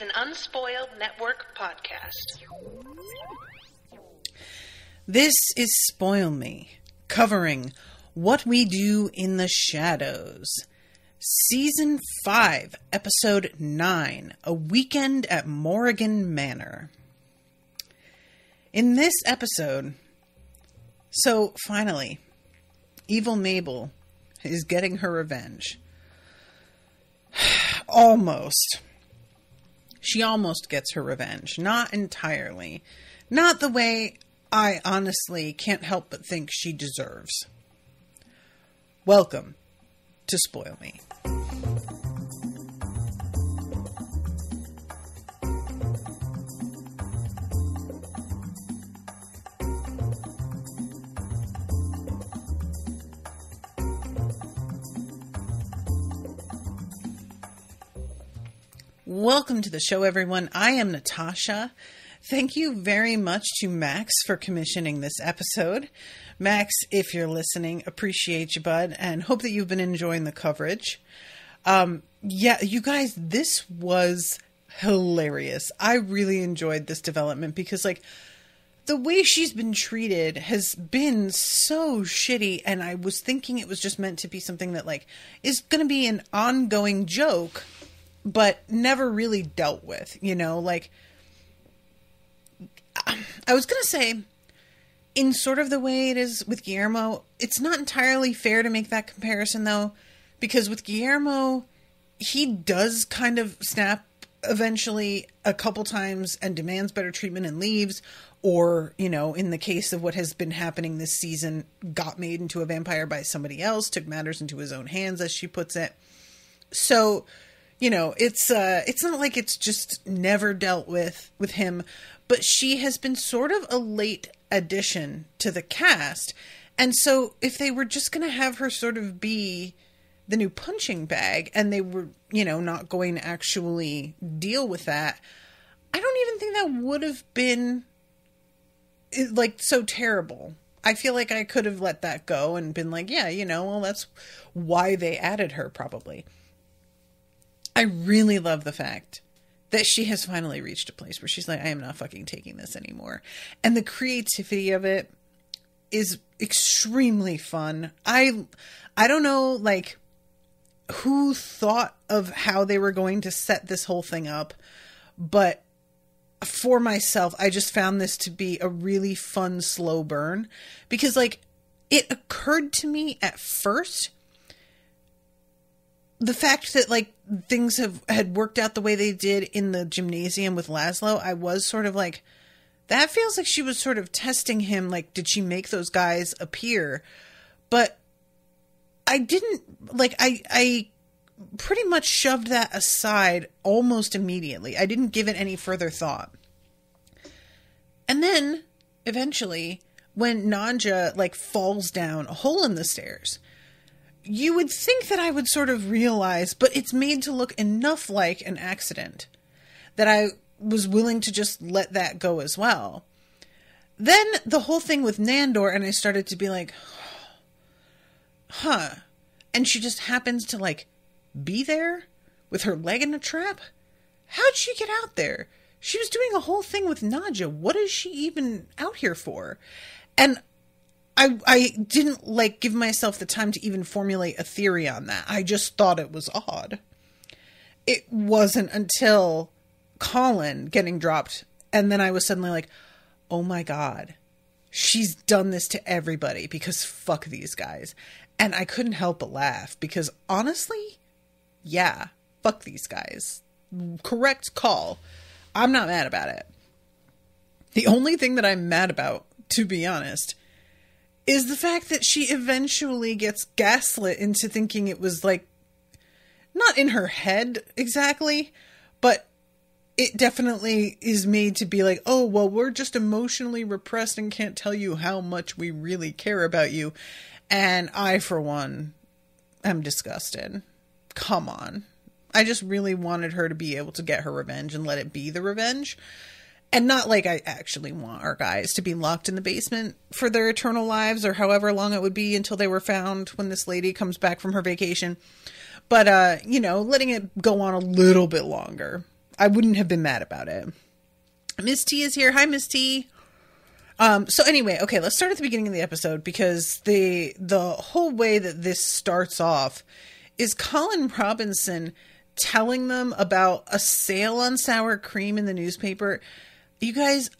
is an Unspoiled Network podcast. This is Spoil Me, covering What We Do in the Shadows. Season 5, Episode 9, A Weekend at Morrigan Manor. In this episode, so finally, Evil Mabel is getting her revenge. Almost. She almost gets her revenge. Not entirely. Not the way I honestly can't help but think she deserves. Welcome to Spoil Me. Welcome to the show, everyone. I am Natasha. Thank you very much to Max for commissioning this episode. Max, if you're listening, appreciate you, bud, and hope that you've been enjoying the coverage. You guys, this was hilarious. I really enjoyed this development because, the way she's been treated has been so shitty, and I was thinking it was just meant to be something that, is going to be an ongoing joke, but never really dealt with, I was going to say, in sort of the way it is with Guillermo, it's not entirely fair to make that comparison, though, because with Guillermo, he does kind of snap eventually a couple times and demands better treatment and leaves, or, in the case of what has been happening this season, got made into a vampire by somebody else, took matters into his own hands, as she puts it. So, it's not like it's just never dealt with him, but she has been sort of a late addition to the cast. And so if they were just going to have her sort of be the new punching bag and they were, not going to actually deal with that, I don't even think that would have been so terrible. I feel like I could have let that go and been that's why they added her probably. I really love the fact that she has finally reached a place where she's like, I am not fucking taking this anymore. And the creativity of it is extremely fun. I don't know, who thought of how they were going to set this whole thing up, but for myself, I just found this to be a really fun, slow burn, because it occurred to me at first, the fact that things had worked out the way they did in the gymnasium with Laszlo, I was sort of that feels like she was sort of testing him. Did she make those guys appear? But I didn't, I pretty much shoved that aside almost immediately. I didn't give it any further thought. And then eventually when Nanja falls down a hole in the stairs, you would think that I would sort of realize, but it's made to look enough like an accident that I was willing to just let that go as well. Then the whole thing with Nandor, and I started to be huh. And she just happens to be there with her leg in a trap? How'd she get out there? She was doing a whole thing with Nadja. What is she even out here for? And I didn't give myself the time to even formulate a theory on that. I just thought it was odd. It wasn't until Colin getting dropped, and then I was suddenly oh my God, she's done this to everybody because fuck these guys. And I couldn't help but laugh because honestly, yeah, fuck these guys. Correct call. I'm not mad about it. The only thing that I'm mad about, to be honest, is the fact that she eventually gets gaslit into thinking it was not in her head exactly, but it definitely is made to be oh, well, we're just emotionally repressed and can't tell you how much we really care about you. And I, for one, am disgusted. Come on. I just really wanted her to be able to get her revenge and let it be the revenge. And not I actually want our guys to be locked in the basement for their eternal lives or however long it would be until they were found when this lady comes back from her vacation. But, letting it go on a little bit longer. I wouldn't have been mad about it. Miss T is here. Hi, Miss T. So anyway, okay, let's start at the beginning of the episode, because the whole way that this starts off is Colin Robinson telling them about a sale on sour cream in the newspaper. You guys,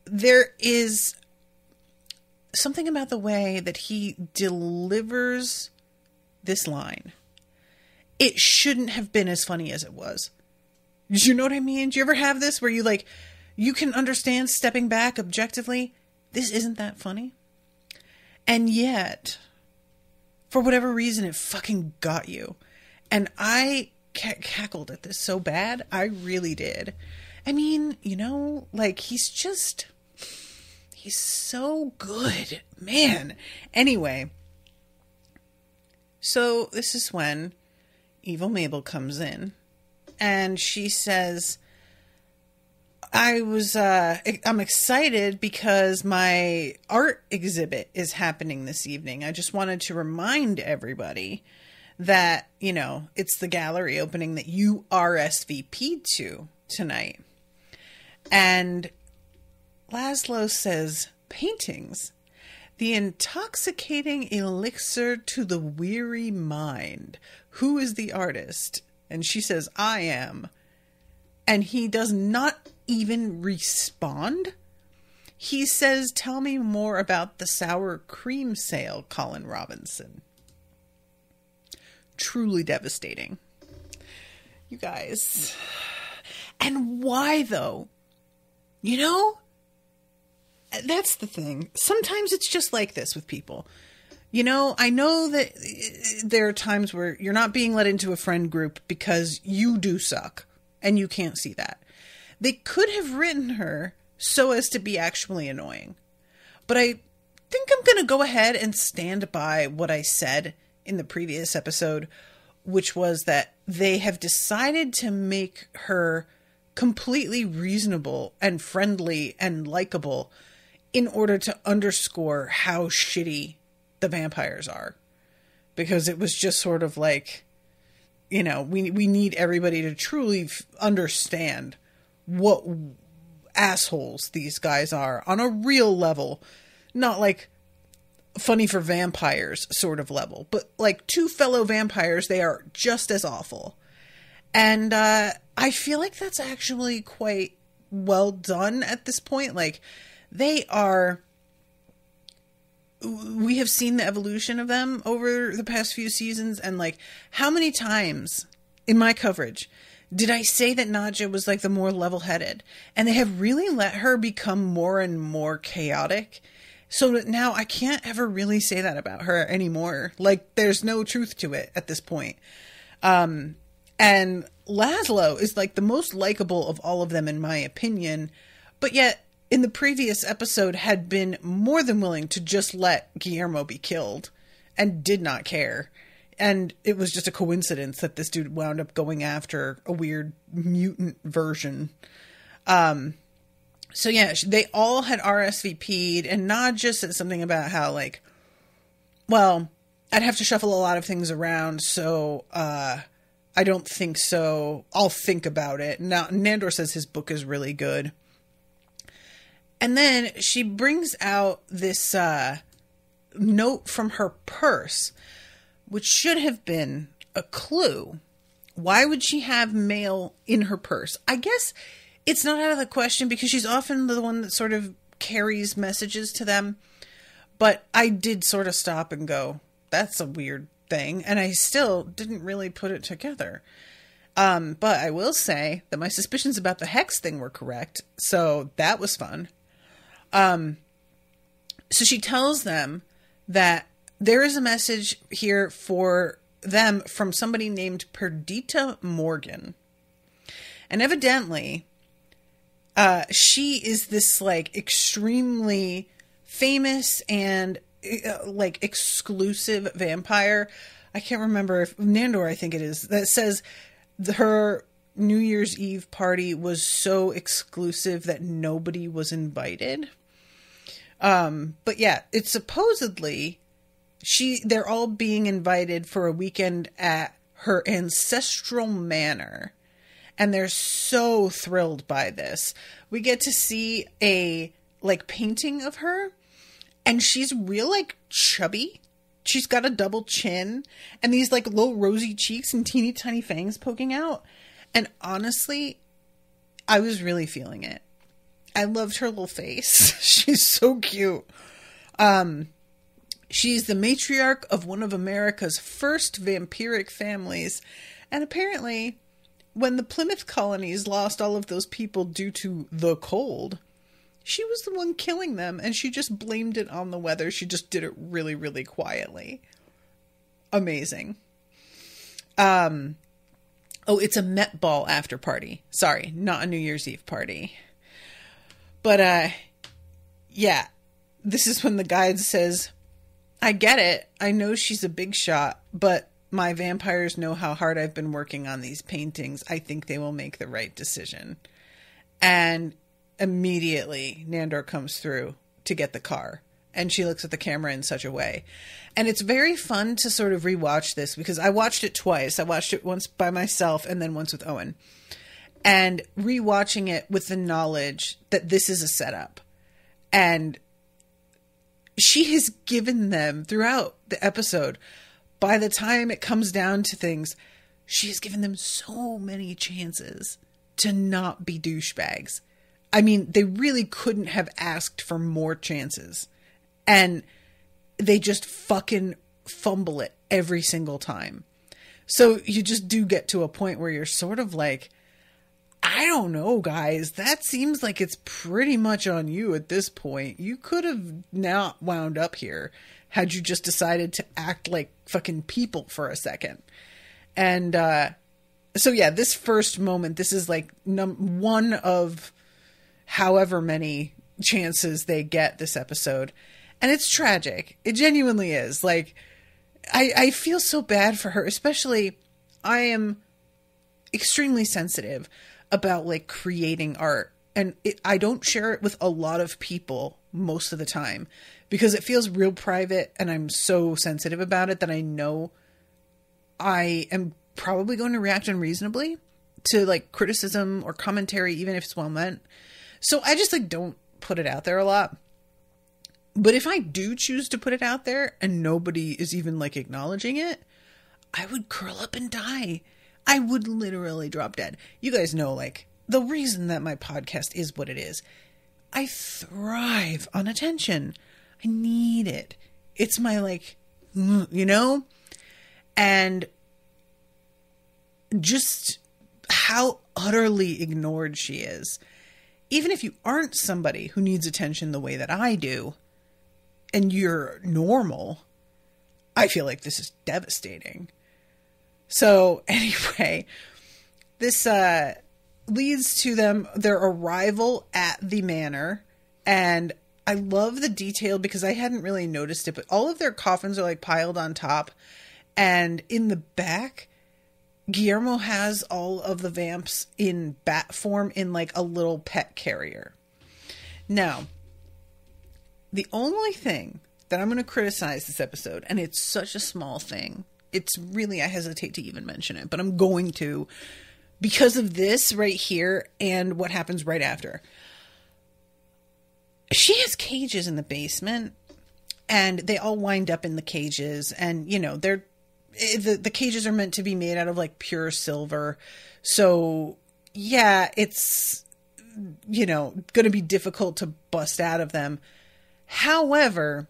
there is something about the way that he delivers this line. It shouldn't have been as funny as it was. You know what I mean? Do you ever have this where you can understand stepping back objectively? This isn't that funny. And yet, for whatever reason, it fucking got you. And I cackled at this so bad. I really did. I mean, like, he's so good. Man. Anyway. So this is when Evil Mabel comes in. And she says, I'm excited because my art exhibit is happening this evening. I just wanted to remind everybody that, it's the gallery opening that you RSVP'd to tonight. And Laszlo says, paintings, the intoxicating elixir to the weary mind. Who is the artist? And she says, I am. And he does not even respond. He says, tell me more about the sour cream sale, Colin Robinson. Truly devastating. You guys. And why, though? That's the thing. Sometimes it's just like this with people. I know that there are times where you're not being let into a friend group because you do suck. And you can't see that. They could have written her so as to be actually annoying. But I think I'm going to go ahead and stand by what I said in the previous episode, which was that they have decided to make her completely reasonable and friendly and likable in order to underscore how shitty the vampires are. Because it was just sort of like, we need everybody to truly understand what assholes these guys are on a real level. Not like funny for vampires sort of level, but like two fellow vampires, they are just as awful. And I feel like that's actually quite well done at this point. Like, we have seen the evolution of them over the past few seasons, and like, how many times in my coverage did I say that Nadja was like the more level-headed? And they have really let her become more and more chaotic, so that now I can't ever really say that about her anymore. Like, there's no truth to it at this point. And Laszlo is like the most likable of all of them, in my opinion, but yet in the previous episode had been more than willing to just let Guillermo be killed and did not care. And it was just a coincidence that this dude wound up going after a weird mutant version. So yeah, they all had RSVP'd, and Nadja said something about how, like, well, I'd have to shuffle a lot of things around, so I don't think so. I'll think about it. Now, Nandor says his book is really good. And then she brings out this note from her purse, which should have been a clue. Why would she have mail in her purse? I guess it's not out of the question because she's often the one that sort of carries messages to them. But I did sort of stop and go, that's a weird thing. And I still didn't really put it together. But I will say that my suspicions about the hex thing were correct. So that was fun. So she tells them that there is a message here for them from somebody named Perdita Morrigan. And evidently, she is this like extremely famous and like exclusive vampire. I can't remember if Nandor, I think it is, that says her New Year's Eve party was so exclusive that nobody was invited. But yeah, it's supposedly they're all being invited for a weekend at her ancestral manor. and they're so thrilled by this. We get to see a like painting of her, and she's real like chubby. She's got a double chin and these like little rosy cheeks and teeny tiny fangs poking out. And honestly, I was really feeling it. I loved her little face. She's so cute. She's the matriarch of one of America's first vampiric families. And apparently, when the Plymouth colonies lost all of those people due to the cold, she was the one killing them, and she just blamed it on the weather. She just did it really, really quietly. Amazing. Oh, it's a Met Ball after party. Sorry, not a New Year's Eve party. But, yeah, this is when the guide says, I get it. I know she's a big shot, but my vampires know how hard I've been working on these paintings. I think they will make the right decision. And immediately Nandor comes through to get the car, and she looks at the camera in such a way. And it's very fun to sort of rewatch this, because I watched it twice. I watched it once by myself and then once with Owen. And rewatching it with the knowledge that this is a setup. And she has given them throughout the episode, by the time it comes down to things, she has given them so many chances to not be douchebags. I mean, they really couldn't have asked for more chances. And they just fucking fumble it every single time. So you just do get to a point where you're sort of like, I don't know, guys. That seems like it's pretty much on you at this point. You could have not wound up here had you just decided to act like fucking people for a second. And so yeah, this first moment, this is like one of however many chances they get this episode. And it's tragic. It genuinely is. Like, I feel so bad for her, especially I am extremely sensitive about like creating art. And I don't share it with a lot of people most of the time because it feels real private, and I'm so sensitive about it that I know I am probably going to react unreasonably to like criticism or commentary, even if it's well meant. So I just like don't put it out there a lot. But if I do choose to put it out there and nobody is even like acknowledging it, I would curl up and die. I would literally drop dead. You guys know, like, the reason that my podcast is what it is. I thrive on attention. I need it. It's my like, you know? And just how utterly ignored she is. Even if you aren't somebody who needs attention the way that I do, and you're normal, I feel like this is devastating. So anyway, this leads to their arrival at the manor. And I love the detail because I hadn't really noticed it, but all of their coffins are like piled on top. And in the back, Guillermo has all of the vamps in bat form in like a little pet carrier. Now, the only thing that I'm going to criticize this episode, and it's such a small thing, it's really, I hesitate to even mention it, but I'm going to because of this right here and what happens right after. She has cages in the basement, and they all wind up in the cages, and you know, the cages are meant to be made out of like pure silver. So yeah, it's, you know, going to be difficult to bust out of them. However,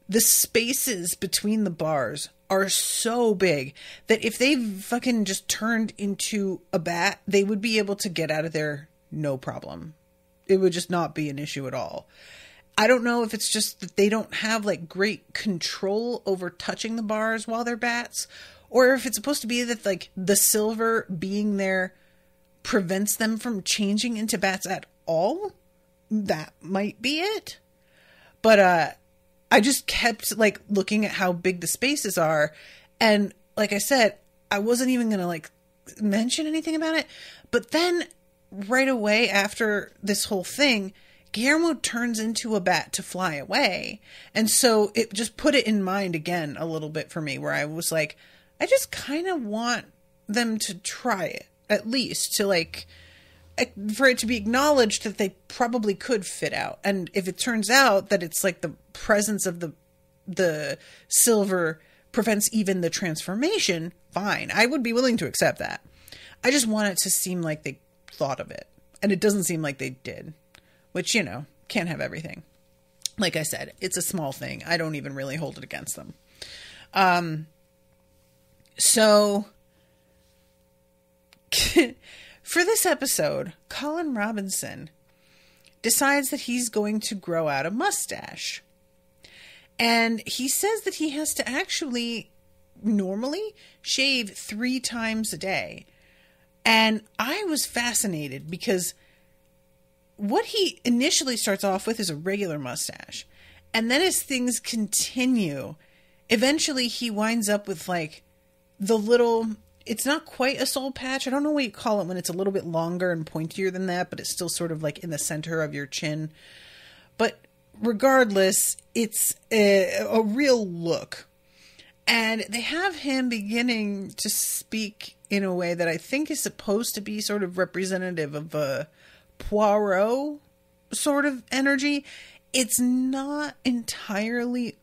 the spaces between the bars are so big that if they fucking just turned into a bat, they would be able to get out of there no problem. It would just not be an issue at all. I don't know if it's just that they don't have like great control over touching the bars while they're bats, or if it's supposed to be that like the silver being there prevents them from changing into bats at all. That might be it. But I just kept like looking at how big the spaces are, and like I said, I wasn't even gonna like mention anything about it. But then right away after this whole thing, Guillermo turns into a bat to fly away. And so it just put it in mind again a little bit for me, where I was like, I just kind of want them to try it. at least, to like, for it to be acknowledged that they probably could fit out. And if it turns out that it's like the presence of the silver prevents even the transformation, fine. I would be willing to accept that. I just want it to seem like they thought of it. And it doesn't seem like they did. Which, you know, can't have everything. Like I said, it's a small thing. I don't even really hold it against them. So, for this episode, Colin Robinson decides that he's going to grow out a mustache. And he says that he has to actually normally shave 3 times a day. And I was fascinated because what he initially starts off with is a regular mustache. And then as things continue, eventually he winds up with like the little, it's not quite a soul patch. I don't know what you call it when it's a little bit longer and pointier than that, but it's still sort of like in the center of your chin. But regardless, it's a real look. And they have him beginning to speak in a way that I think is supposed to be sort of representative of a Poirot sort of energy. It's not entirely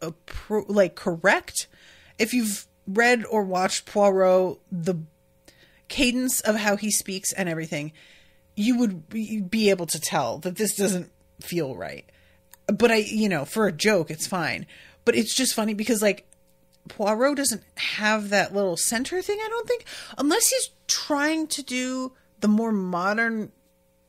correct. If you've read or watched Poirot, the cadence of how he speaks and everything, you would be able to tell that this doesn't feel right. But for a joke, it's fine. But it's just funny because like Poirot doesn't have that little center thing, I don't think, unless he's trying to do the more modern,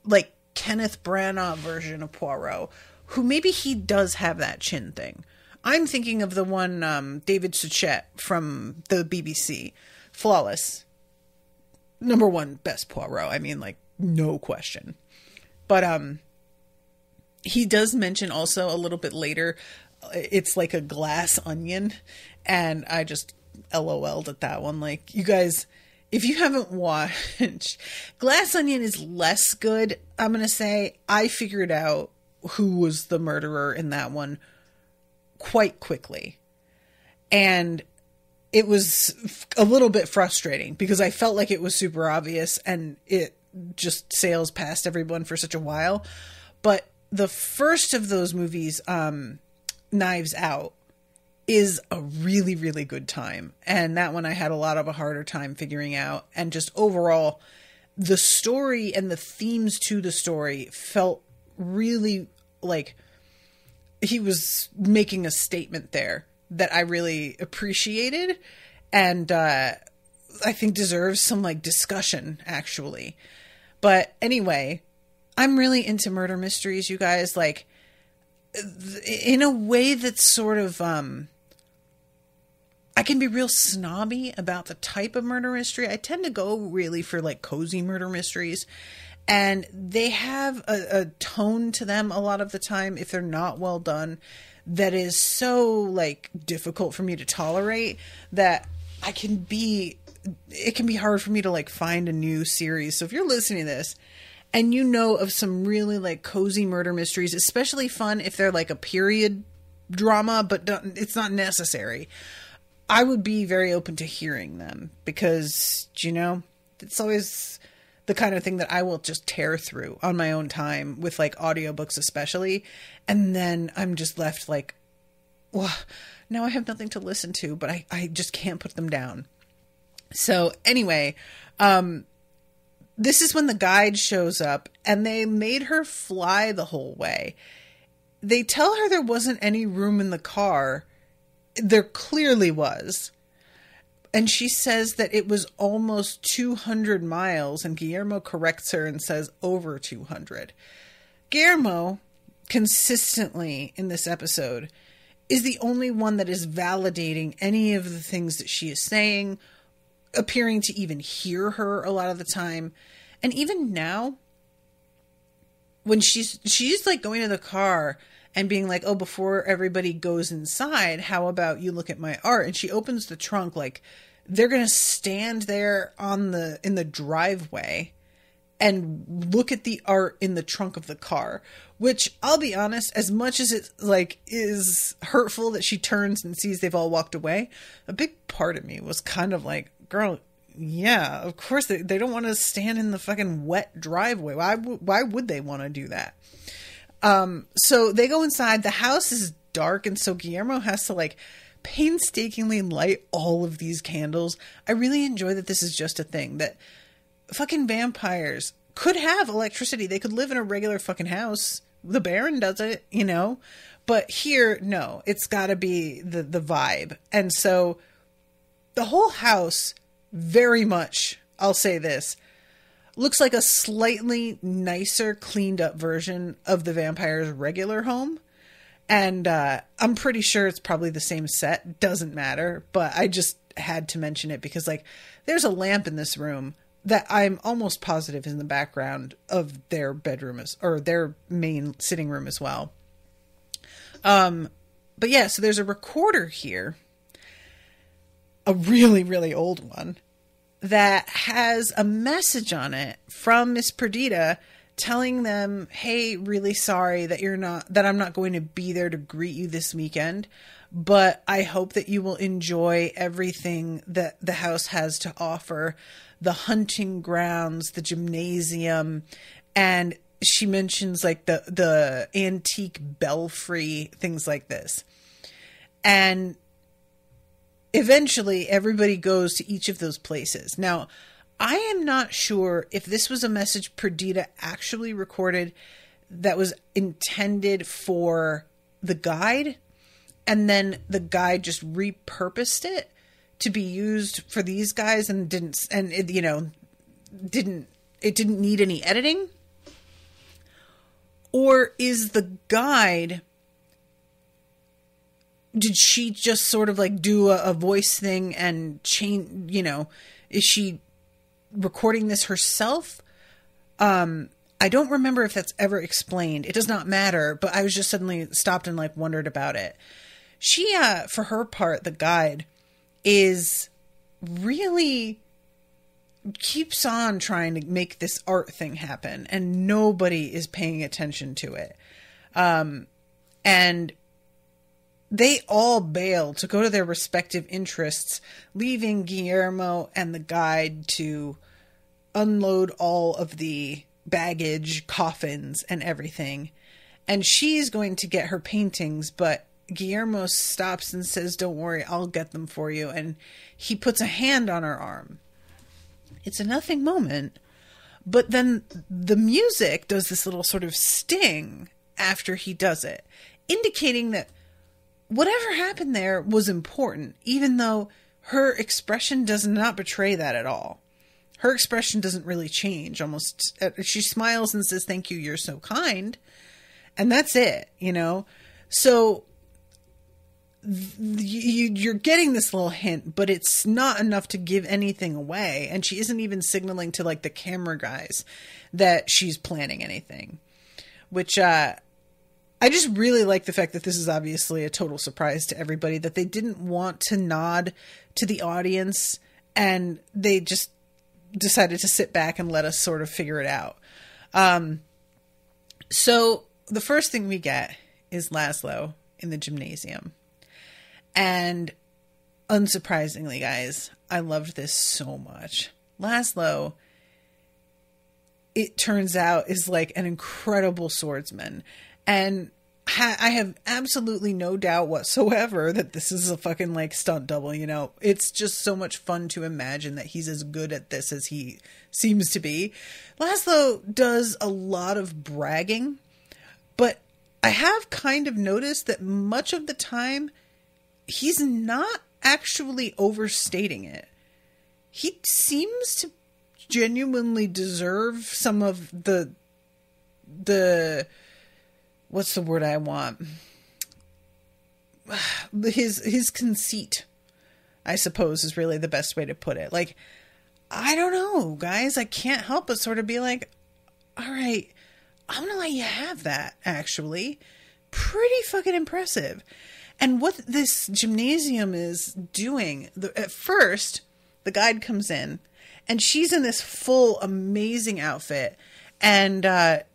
like Kenneth Branagh version of Poirot, who maybe he does have that chin thing. I'm thinking of the one, David Suchet from the BBC. Flawless. #1 best Poirot. I mean, like, no question. But, he does mention also a little bit later, it's like a glass onion. And I just LOL'd at that one. Like, you guys, if you haven't watched, Glass Onion is less good. I'm going to say I figured out who was the murderer in that one quite quickly. And it was a little bit frustrating because I felt like it was super obvious and it just sails past everyone for such a while. But the first of those movies, Knives Out, is a really, really good time. And that one I had a harder time figuring out. And just overall, the story and the themes to the story felt really like he was making a statement there that I really appreciated. And I think deserves some like discussion, actually. But anyway, I'm really into murder mysteries, you guys. Like, in a way that's sort of, I can be real snobby about the type of murder mystery. I tend to go really for like cozy murder mysteries. And they have a tone to them a lot of the time, if they're not well done, that is so like difficult for me to tolerate that it can be hard for me to like find a new series. So if you're listening to this and you know of some really like cozy murder mysteries, especially fun if they're like a period drama, but it's not necessary, I would be very open to hearing them because, it's always the kind of thing that I will just tear through on my own time with like audiobooks especially. And then I'm just left like, well, now I have nothing to listen to, but I just can't put them down. So anyway, this is when the guide shows up and they made her fly the whole way. They tell her there wasn't any room in the car. There clearly was. And she says that it was almost 200 miles, and Guillermo corrects her and says over 200. Guillermo, consistently in this episode, is the only one that is validating any of the things that she is saying, appearing to even hear her a lot of the time. And even now, when she's like going to the car and being like, oh, before everybody goes inside, how about you look at my art? And she opens the trunk like they're going to stand there in the driveway and look at the art in the trunk of the car, which I'll be honest, as much as it like is hurtful that she turns and sees they've all walked away, a big part of me was kind of like, girl, yeah, of course they don't want to stand in the fucking wet driveway. Why would they want to do that? So they go inside. The house is dark, and so Guillermo has to like painstakingly light all of these candles. I really enjoy that this is just a thing, that fucking vampires could have electricity. They could live in a regular fucking house. The Baron does it, you know? But here, no, it's gotta be the vibe. And so the whole house very much, I'll say this, looks like a slightly nicer, cleaned up version of the vampire's regular home. And I'm pretty sure it's probably the same set. Doesn't matter. But I just had to mention it because, like, there's a lamp in this room that I'm almost positive is in the background of their bedroom, or their main sitting room as well. But yeah, so there's a recorder here, a really, really old one, that has a message on it from Miss Perdita telling them, hey, really sorry that I'm not going to be there to greet you this weekend, but I hope that you will enjoy everything that the house has to offer, the hunting grounds, the gymnasium, and she mentions like the antique belfry, things like this. And eventually everybody goes to each of those places. Now, I am not sure if this was a message Perdita actually recorded that was intended for the guide, and then the guide just repurposed it to be used for these guys and didn't need any editing. Or is the guide, did she just sort of like do a voice thing and change, is she recording this herself? I don't remember if that's ever explained. It does not matter, but I was just suddenly stopped and like wondered about it. She, for her part, the guide is really keeps on trying to make this art thing happen, and nobody is paying attention to it. And they all bail to go to their respective interests, leaving Guillermo and the guide to unload all of the baggage, coffins, and everything. And she's going to get her paintings, but Guillermo stops and says, don't worry, I'll get them for you. And he puts a hand on her arm. It's a nothing moment, but then the music does this little sort of sting after he does it, indicating that whatever happened there was important, even though her expression does not betray that at all. Her expression doesn't really change. Almost, she smiles and says, thank you, you're so kind. And that's it, So you're getting this little hint, but it's not enough to give anything away. And she isn't even signaling to like the camera guys that she's planning anything, which I just really like the fact that this is obviously a total surprise to everybody, that they didn't want to nod to the audience and they just decided to sit back and let us sort of figure it out. So the first thing we get is Laszlo in the gymnasium. And unsurprisingly, guys, I loved this so much. Laszlo, it turns out, is like an incredible swordsman. And I have absolutely no doubt whatsoever that this is a fucking like stunt double, It's just so much fun to imagine that he's as good at this as he seems to be. Laszlo does a lot of bragging, but I have kind of noticed that much of the time he's not actually overstating it. He seems to genuinely deserve some of the what's the word I want? His conceit, I suppose, is really the best way to put it. Like, I don't know, guys. I can't help but sort of be like, all right, I'm going to let you have that, actually. Pretty fucking impressive. And what this gymnasium is doing, at first, the guide comes in, and she's in this full amazing outfit. And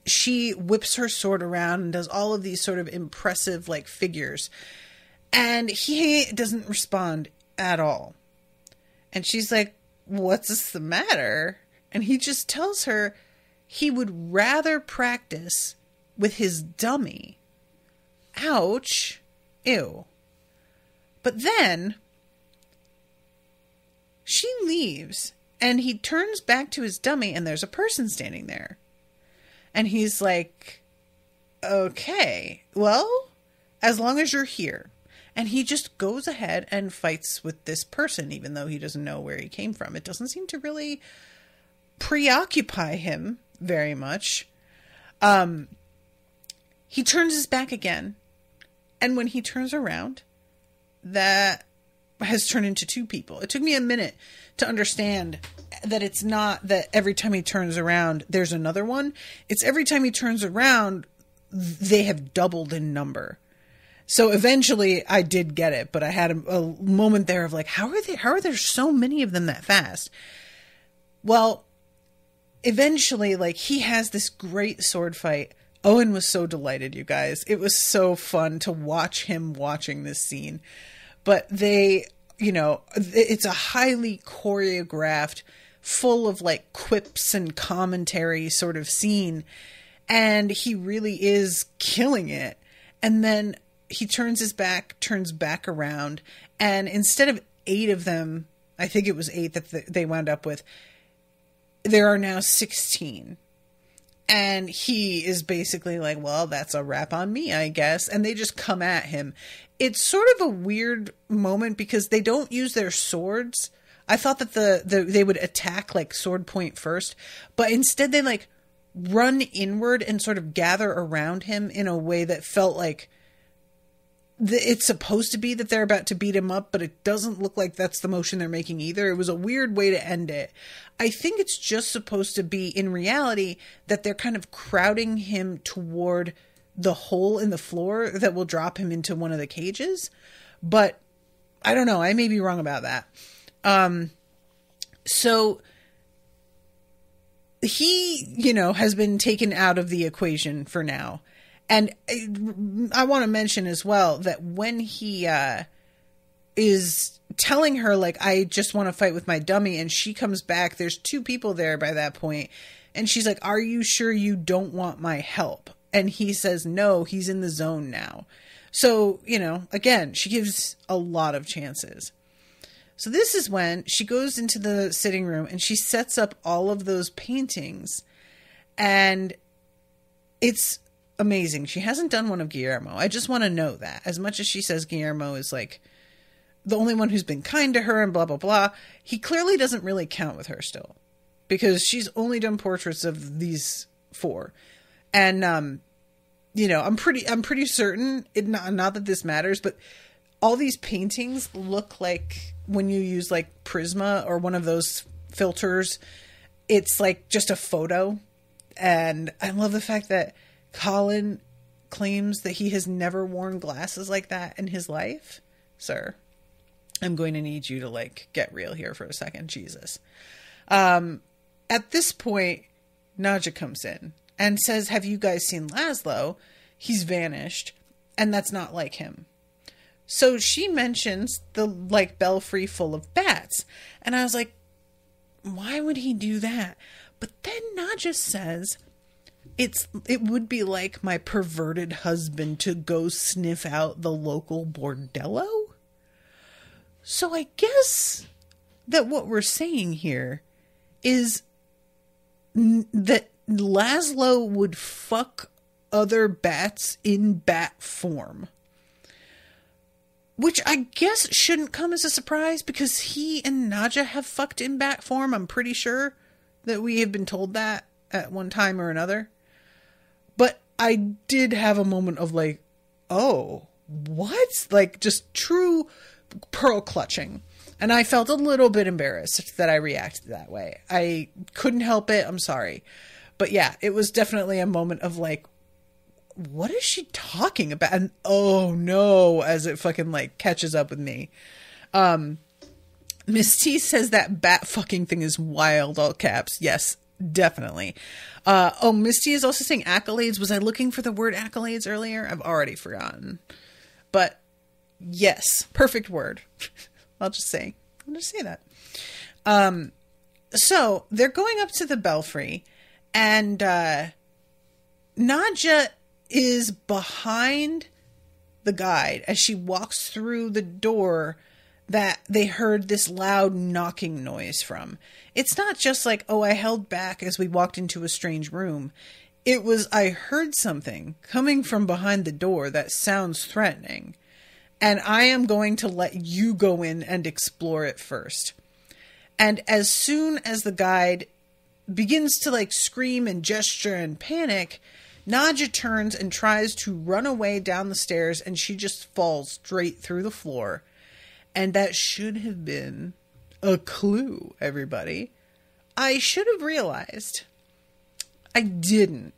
she whips her sword around and does all of these sort of impressive, like, figures. And he doesn't respond at all. And she's like, what's the matter? And he just tells her he would rather practice with his dummy. Ouch. Ew. But then she leaves and he turns back to his dummy and there's a person standing there. And he's like, okay, well, as long as you're here. And he just goes ahead and fights with this person, even though he doesn't know where he came from. It doesn't seem to really preoccupy him very much. He turns his back again. And when he turns around, that has turned into two people. It took me a minute to understand that it's not that every time he turns around, there's another one. It's every time he turns around, they have doubled in number. So eventually I did get it, but I had a moment there of like, how are there so many of them that fast? Well, eventually, like, he has this great sword fight. Owen was so delighted, you guys. It was so fun to watch him watching this scene. But they, you know, it's a highly choreographed, full of like quips and commentary sort of scene. And he really is killing it. And then he turns back around, and instead of 8 of them, I think it was 8 that they wound up with, there are now 16. And he is basically like, well, that's a wrap on me, I guess. And they just come at him. It's sort of a weird moment because they don't use their swords. I thought that they would attack like sword point first, but instead they like run inward and sort of gather around him in a way that felt like it's supposed to be that they're about to beat him up, but it doesn't look like that's the motion they're making either. It was a weird way to end it. I think it's just supposed to be, in reality, that they're kind of crowding him toward the hole in the floor that will drop him into one of the cages. But I don't know. I may be wrong about that. So he, you know, has been taken out of the equation for now. And I want to mention as well that when he is telling her, like, I just want to fight with my dummy, and she comes back, there's 2 people there by that point, and she's like, are you sure you don't want my help? And he says, no, he's in the zone now. So, you know, again, she gives a lot of chances. So this is when she goes into the sitting room and she sets up all of those paintings, and it's amazing. She hasn't done one of Guillermo. I just want to know that. As much as she says Guillermo is like the only one who's been kind to her and blah, blah, blah, he clearly doesn't really count with her still, because she's only done portraits of these 4. And, you know, I'm pretty certain, not that this matters, but all these paintings look like when you use like Prisma or one of those filters, it's like just a photo. And I love the fact that Colin claims that he has never worn glasses like that in his life. Sir, I'm going to need you to like get real here for a second. Jesus. At this point, Nadja comes in and says, have you guys seen Laszlo? He's vanished, and that's not like him. So she mentions the like belfry full of bats. And I was like, why would he do that? But then Nadja says, it would be like my perverted husband to go sniff out the local bordello. So I guess that what we're saying here is that Laszlo would fuck other bats in bat form. Which I guess shouldn't come as a surprise, because he and Nadja have fucked in bat form. I'm pretty sure that we have been told that at one time or another. But I did have a moment of like, oh, what? Like just true pearl clutching. And I felt a little bit embarrassed that I reacted that way. I couldn't help it. I'm sorry. But yeah, it was definitely a moment of like, what is she talking about? And oh no, as it fucking like catches up with me. Miss T says that bat fucking thing is wild, all caps. Yes, definitely. Miss T is also saying accolades. Was I looking for the word accolades earlier? I've already forgotten. But yes, perfect word. I'll just say that. So they're going up to the belfry, and Nadja is behind the guide as she walks through the door that they heard this loud knocking noise from. It's not just like, oh, I held back as we walked into a strange room. It was, I heard something coming from behind the door that sounds threatening, and I am going to let you go in and explore it first. And as soon as the guide begins to like scream and gesture and panic, Nadja turns and tries to run away down the stairs, and she just falls straight through the floor. And that should have been a clue, everybody. I should have realized. I didn't.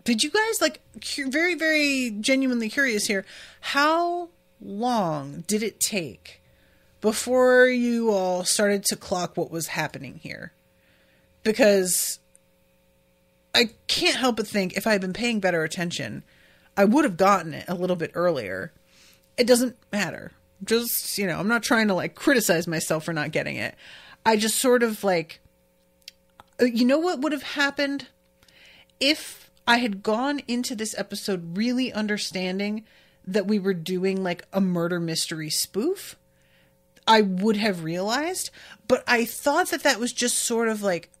Did you guys, like, very, very genuinely curious here, how long did it take before you all started to clock what was happening here? Because I can't help but think if I had been paying better attention, I would have gotten it a little bit earlier. It doesn't matter. Just, you know, I'm not trying to like criticize myself for not getting it. I just sort of like, you know what would have happened if I had gone into this episode really understanding that we were doing like a murder mystery spoof? I would have realized, but I thought that that was just sort of like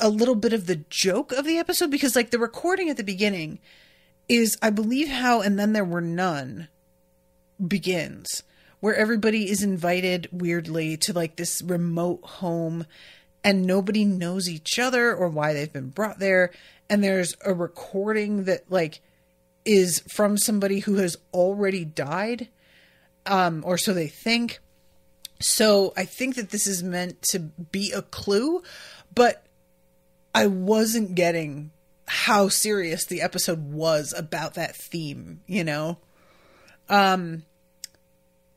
a little bit of the joke of the episode, because like the recording at the beginning is, I believe, how And Then There Were None begins, where everybody is invited weirdly to like this remote home and nobody knows each other or why they've been brought there. And there's a recording that like is from somebody who has already died, or so they think. So I think that this is meant to be a clue, but I wasn't getting how serious the episode was about that theme, you know?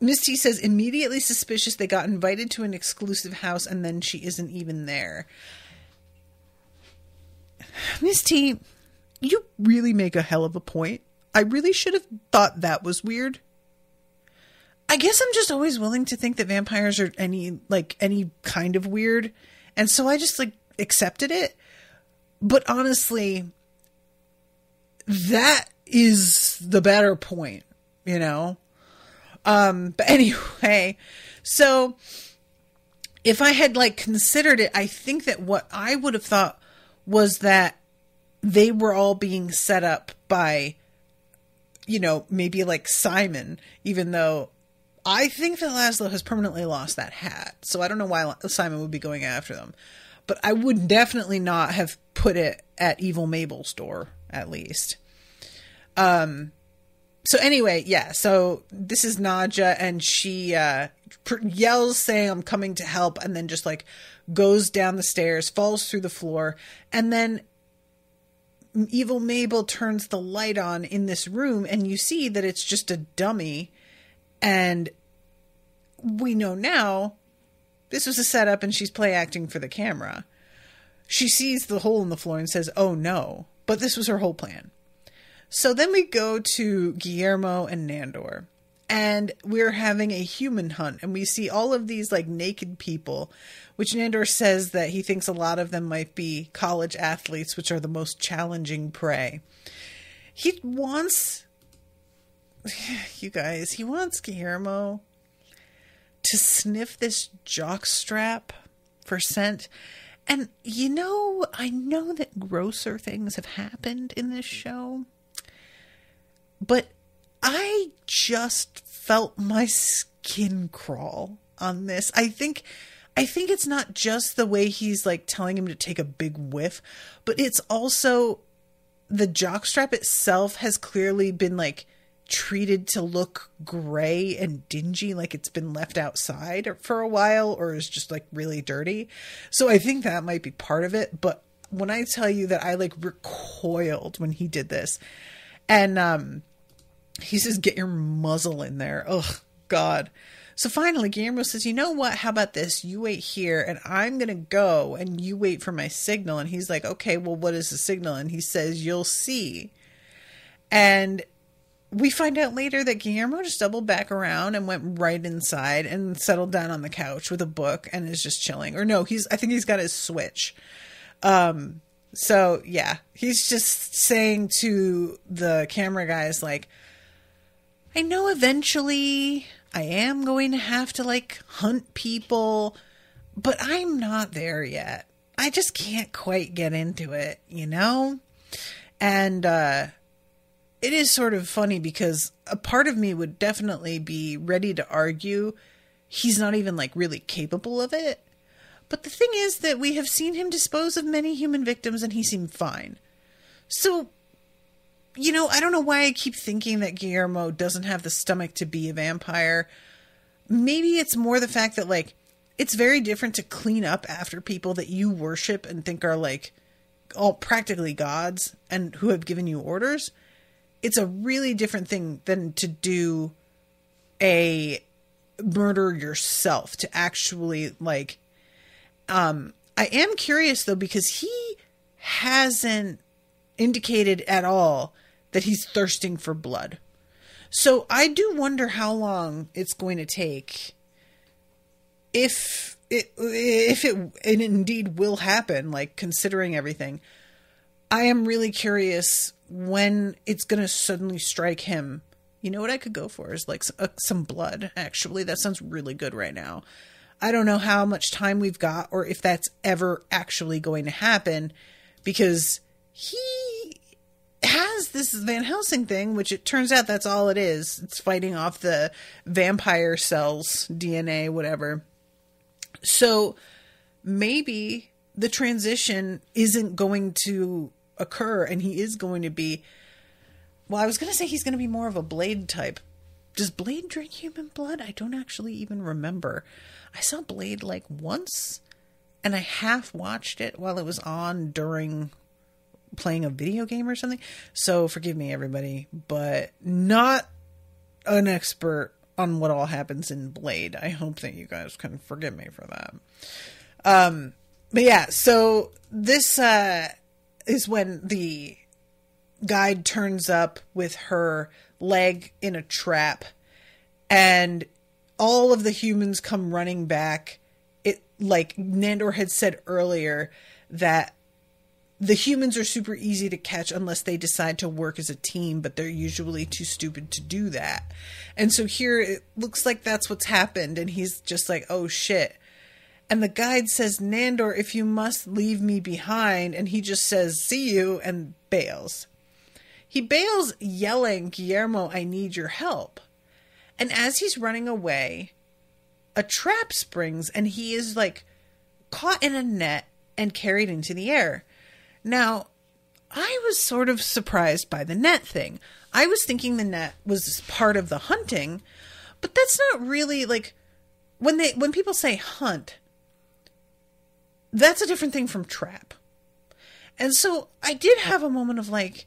Miss T says, immediately suspicious they got invited to an exclusive house and then she isn't even there. Miss T, you really make a hell of a point. I really should have thought that was weird. I guess I'm just always willing to think that vampires are any kind of weird. And so I just like accepted it. But honestly, that is the better point, you know? But anyway, so if I had like considered it, I think that what I would have thought was that they were all being set up by, you know, maybe like Simon, even though I think that Laszlo has permanently lost that hat. So I don't know why Simon would be going after them. But I would definitely not have put it at Evil Mabel's door, at least. So anyway, yeah, so this is Nadja, and she yells saying, I'm coming to help, and then just like goes down the stairs, falls through the floor, and then Evil Mabel turns the light on in this room, and you see that it's just a dummy, and we know now this was a setup and she's play acting for the camera. She sees the hole in the floor and says, oh no, but this was her whole plan. So then we go to Guillermo and Nandor, and we're having a human hunt, and we see all of these like naked people, which Nandor says that he thinks a lot of them might be college athletes, which are the most challenging prey. He wants, you guys, he wants Guillermo to sniff this jockstrap for scent. And, you know, I know that grosser things have happened in this show, but I just felt my skin crawl on this. I think it's not just the way he's like telling him to take a big whiff, but it's also the jockstrap itself has clearly been like treated to look gray and dingy, like it's been left outside for a while or is just like really dirty. So I think that might be part of it. But when I tell you that I like recoiled when he did this, and he says, get your muzzle in there. Oh God. So finally Guillermo says, you know what? How about this? You wait here and I'm going to go and you wait for my signal. And he's like, okay, well, what is the signal? And he says, you'll see. And we find out later that Guillermo just doubled back around and went right inside and settled down on the couch with a book and is just chilling. Or no, I think he's got his Switch. So yeah, he's just saying to the camera guys, like, I know eventually I am going to have to like hunt people, but I'm not there yet. I just can't quite get into it, you know? And it is sort of funny because a part of me would definitely be ready to argue he's not even like really capable of it. But the thing is that we have seen him dispose of many human victims and he seemed fine. So, you know, I don't know why I keep thinking that Guillermo doesn't have the stomach to be a vampire. Maybe it's more the fact that, like, it's very different to clean up after people that you worship and think are, like, all practically gods and who have given you orders. It's a really different thing than to do a murder yourself, to actually, like... I am curious, though, because he hasn't indicated at all that he's thirsting for blood. So I do wonder how long it's going to take, if it indeed will happen, like, considering everything. I am really curious when it's going to suddenly strike him. You know what I could go for is, like, some blood, actually. That sounds really good right now. I don't know how much time we've got or if that's ever actually going to happen, because he has this Van Helsing thing, which it turns out that's all it is. It's fighting off the vampire cells, DNA, whatever. So maybe the transition isn't going to occur and he is going to be, well, I was going to say he's going to be more of a Blade type. Does Blade drink human blood? I don't actually even remember. I saw Blade like once, and I half watched it while it was on during playing a video game or something. So forgive me, everybody, but not an expert on what all happens in Blade. I hope that you guys can forgive me for that. But yeah, so this is when the guide turns up with her leg in a trap, and all of the humans come running back. It, like Nandor had said earlier, that the humans are super easy to catch unless they decide to work as a team, but they're usually too stupid to do that. And so here it looks like that's what's happened, and he's just like, oh shit. And the guide says, Nandor, if you must leave me behind, and he just says, see you, and bails. He bails yelling, Guillermo, I need your help. And as he's running away, a trap springs and he is like caught in a net and carried into the air. Now, I was sort of surprised by the net thing. I was thinking the net was part of the hunting, but that's not really like when people say hunt, that's a different thing from trap. And so I did have a moment of like,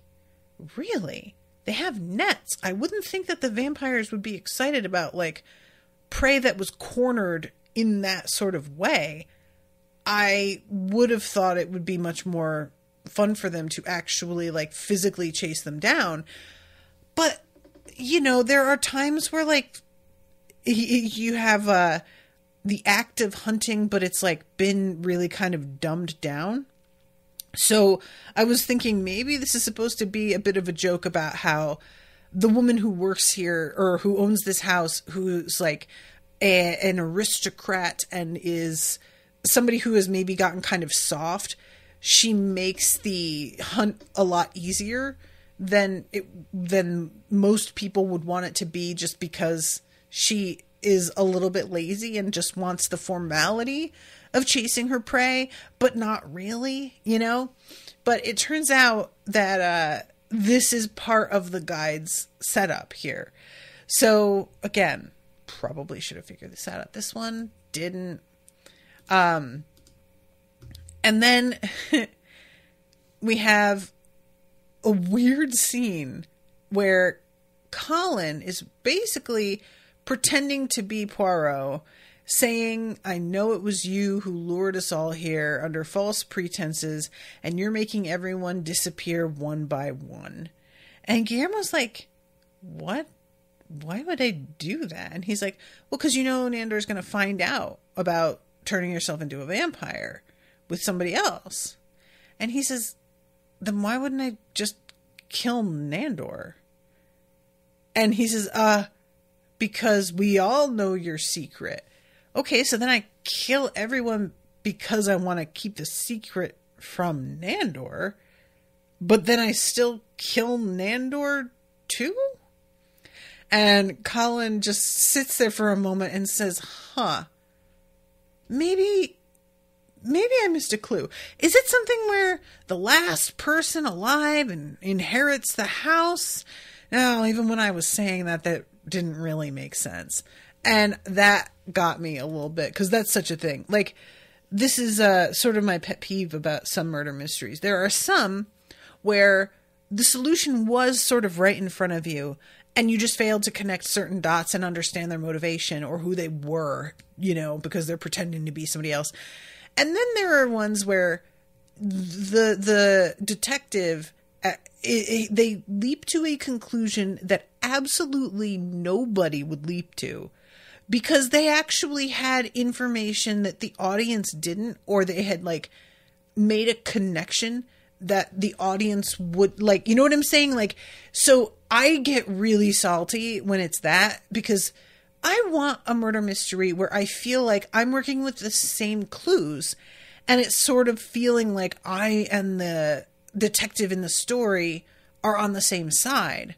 really? They have nets. I wouldn't think that the vampires would be excited about, like, prey that was cornered in that sort of way. I would have thought it would be much more fun for them to actually, like, physically chase them down. But, you know, there are times where, like, you have the act of hunting, but it's, like, been really kind of dumbed down. So I was thinking maybe this is supposed to be a bit of a joke about how the woman who works here or who owns this house, who's like an aristocrat and is somebody who has maybe gotten kind of soft, she makes the hunt a lot easier than most people would want it to be, just because she is a little bit lazy and just wants the formality of chasing her prey, but not really, you know? But it turns out that this is part of the guide's setup here. So, again, probably should have figured this out. This one didn't. And then we have a weird scene where Colin is basically pretending to be Poirot, saying, I know it was you who lured us all here under false pretenses, and you're making everyone disappear one by one. And Guillermo's like, what? Why would I do that? And he's like, well, because Nandor's going to find out about turning yourself into a vampire with somebody else. And he says, then why wouldn't I just kill Nandor? And he says, because we all know your secret. Okay, so then I kill everyone because I want to keep the secret from Nandor, but then I still kill Nandor too? And Colin just sits there for a moment and says, maybe I missed a clue. Is it something where the last person alive and inherits the house? No, even when I was saying that didn't really make sense. And that got me a little bit, because that's such a thing. Like, this is sort of my pet peeve about some murder mysteries. There are some where the solution was sort of right in front of you, and you just failed to connect certain dots and understand their motivation or who they were, because they're pretending to be somebody else. And then there are ones where the detective, they leap to a conclusion that absolutely nobody would leap to, because they actually had information that the audience didn't, or they had made a connection that the audience would you know what I'm saying? So I get really salty when it's that, because I want a murder mystery where I feel like I'm working with the same clues, and it's sort of feeling like I and the detective in the story are on the same side.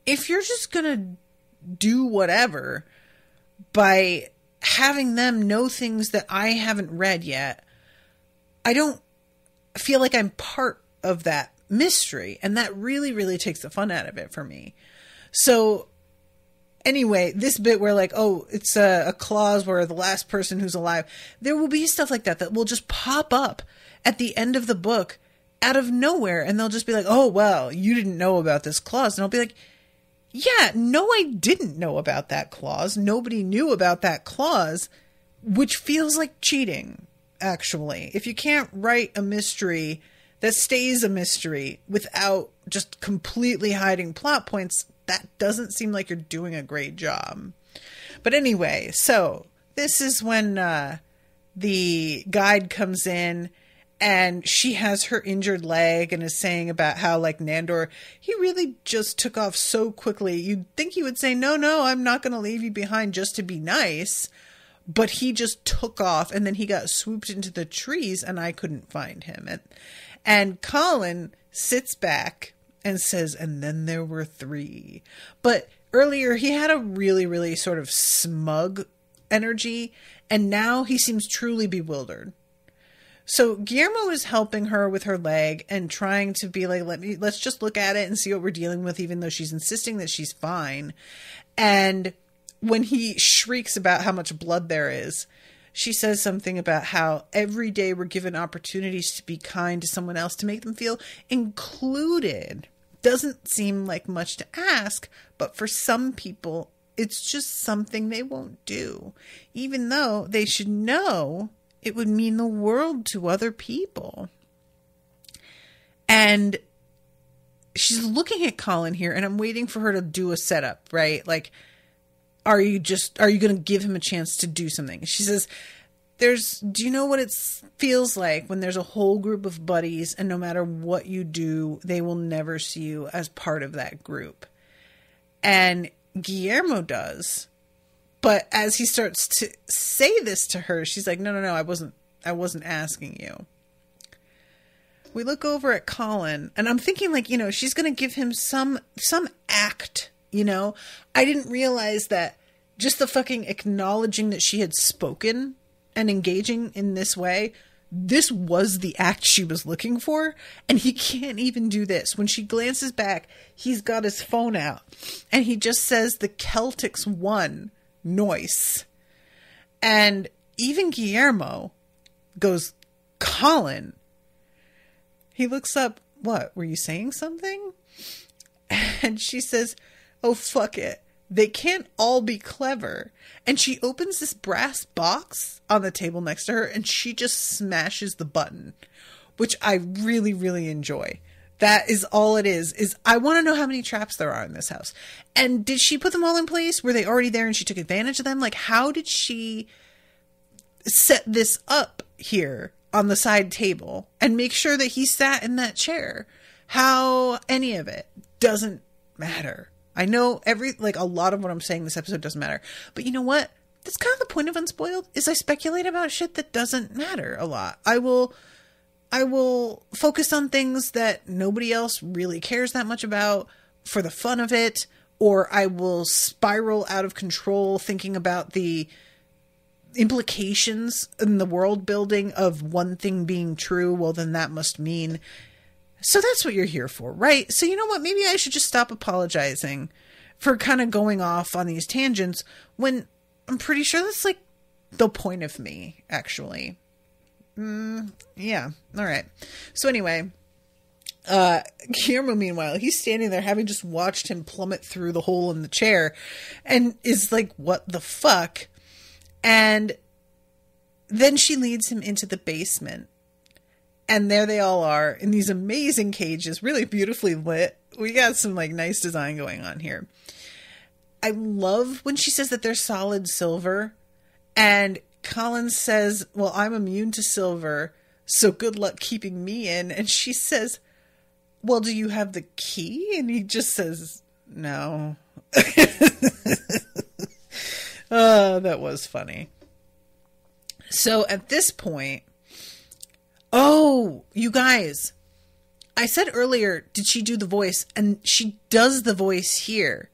If you're just gonna do whatever by having them know things that I haven't read yet, I don't feel like I'm part of that mystery, and that really, really takes the fun out of it for me. So anyway, this bit where it's a clause where the last person who's alive, there will be stuff like that will just pop up at the end of the book out of nowhere, and they'll just be like, oh, well, you didn't know about this clause. And I'll be like, yeah, no, I didn't know about that clause. Nobody knew about that clause, which feels like cheating, actually. If you can't write a mystery that stays a mystery without just completely hiding plot points, that doesn't seem like you're doing a great job. But anyway, so this is when the guide comes in, and she has her injured leg and is saying about how Nandor, he really just took off so quickly. You'd think he would say, no, I'm not going to leave you behind just to be nice. But he just took off, and then he got swooped into the trees, and I couldn't find him. And Colin sits back and says, and then there were 3. But earlier he had a really, really sort of smug energy, and now he seems truly bewildered. So Guillermo is helping her with her leg and trying to be like, let's just look at it and see what we're dealing with, even though she's insisting that she's fine. And when he shrieks about how much blood there is, she says something about how every day we're given opportunities to be kind to someone else, to make them feel included. Doesn't seem like much to ask, but for some people, it's just something they won't do, even though they should know it would mean the world to other people. And she's looking at Colin here, and I'm waiting for her to do a setup, right? Are you going to give him a chance to do something? She says, do you know what it feels like when there's a whole group of buddies, and no matter what you do, they will never see you as part of that group? And Guillermo does. But as he starts to say this to her, she's like, no, I wasn't asking you. We look over at Colin, and I'm thinking she's going to give him some act, I didn't realize that just the fucking acknowledging that she had spoken and engaging in this way, this was the act she was looking for. And he can't even do this. When she glances back, he's got his phone out, and he just says the Celtics won. Noise. And even Guillermo goes, Colin. He looks up, what, were you saying something? And she says, oh, fuck it. They can't all be clever. And she opens this brass box on the table next to her, and she just smashes the button, which I really, really enjoy. That is all it is I want to know how many traps there are in this house. And did she put them all in place? Were they already there and she took advantage of them? Like, how did she set this up here on the side table and make sure that he sat in that chair? How any of it doesn't matter. I know a lot of what I'm saying this episode doesn't matter. But you know what? That's kind of the point of Unspoiled, is I speculate about shit that doesn't matter a lot. I will focus on things that nobody else really cares that much about for the fun of it, or I will spiral out of control thinking about the implications in the world building of one thing being true. Well, then that must mean... So that's what you're here for, right? So you know what? Maybe I should just stop apologizing for kind of going off on these tangents when I'm pretty sure that's like the point of me, actually. Yeah. All right. So anyway, Guillermo, meanwhile, he's standing there having just watched him plummet through the hole in the chair and is like, what the fuck? And then she leads him into the basement. And there they all are in these amazing cages, really beautifully lit. We got some like nice design going on here. I love when she says that they're solid silver. And Colin says, well, I'm immune to silver, so good luck keeping me in. And she says, well, do you have the key? And he just says, no. Oh, that was funny. So at this point, oh, you guys, I said earlier, did she do the voice? And she does the voice here.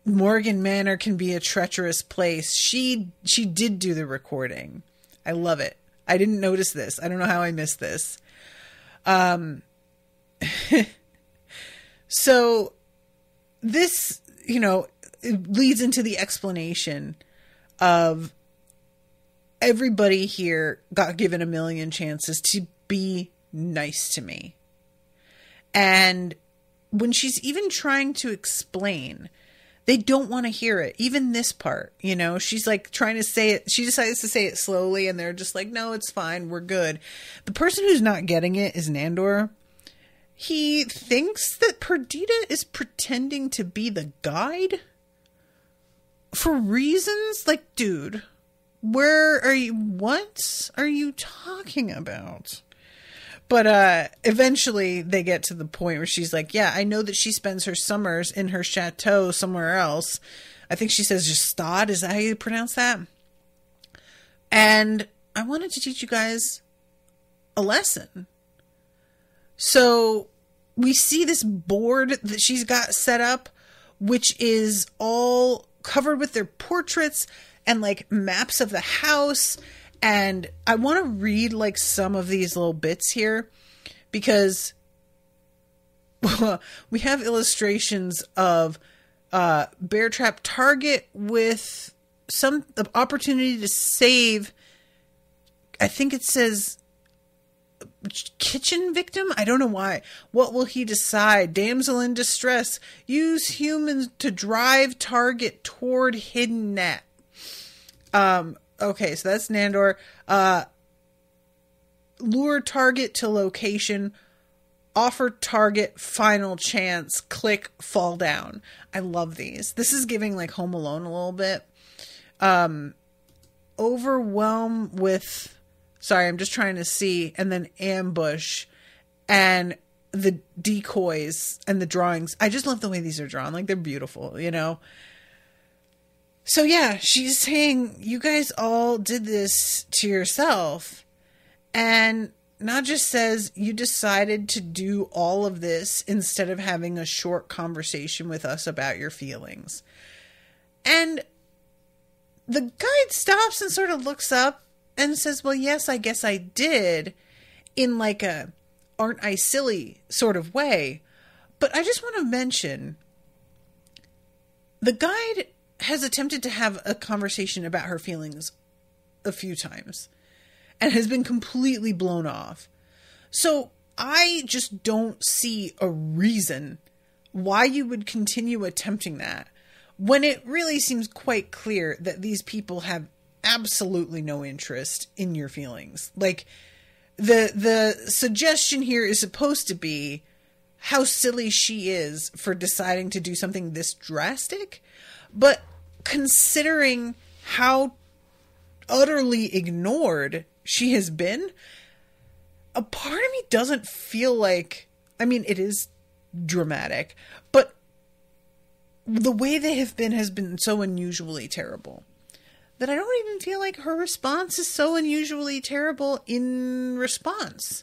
Morrigan Manor can be a treacherous place. She did do the recording. I love it. I didn't notice this. I don't know how I missed this. So this, it leads into the explanation of everybody here got given a million chances to be nice to me. And when she's even trying to explain, they don't want to hear it. Even this part, she's like trying to say it. She decides to say it slowly and they're just like, no, it's fine. We're good. The person who's not getting it is Nandor. He thinks that Perdita is pretending to be the guide for reasons like, dude, where are you? What are you talking about? But eventually they get to the point where she's like, yeah, I know that she spends her summers in her chateau somewhere else. I think she says Justad. Is that how you pronounce that? And I wanted to teach you guys a lesson. So we see this board that she's got set up, which is all covered with their portraits and like maps of the house. And I want to read like some of these little bits here because we have illustrations of bear trap target with some opportunity to save. I think it says kitchen victim. I don't know why. What will he decide? Damsel in distress. Use humans to drive target toward hidden net. Okay, so that's Nandor. Lure target to location. Offer target final chance. Click, fall down. I love these. This is giving like Home Alone a little bit. Overwhelm with... Sorry, I'm just trying to see. And then ambush. And the decoys and the drawings. I just love the way these are drawn. Like, they're beautiful, So yeah, she's saying, you guys all did this to yourself. And not just says, you decided to do all of this instead of having a short conversation with us about your feelings. And the guide stops and sort of looks up and says, well, yes, I guess I did, in like a aren't I silly sort of way. But I just want to mention, the guide has attempted to have a conversation about her feelings a few times and has been completely blown off. So I just don't see a reason why you would continue attempting that when it really seems quite clear that these people have absolutely no interest in your feelings. Like, the suggestion here is supposed to be how silly she is for deciding to do something this drastic. But considering how utterly ignored she has been, a part of me doesn't feel like, I mean, it is dramatic, but the way they have been has been so unusually terrible that I don't even feel like her response is so unusually terrible in response.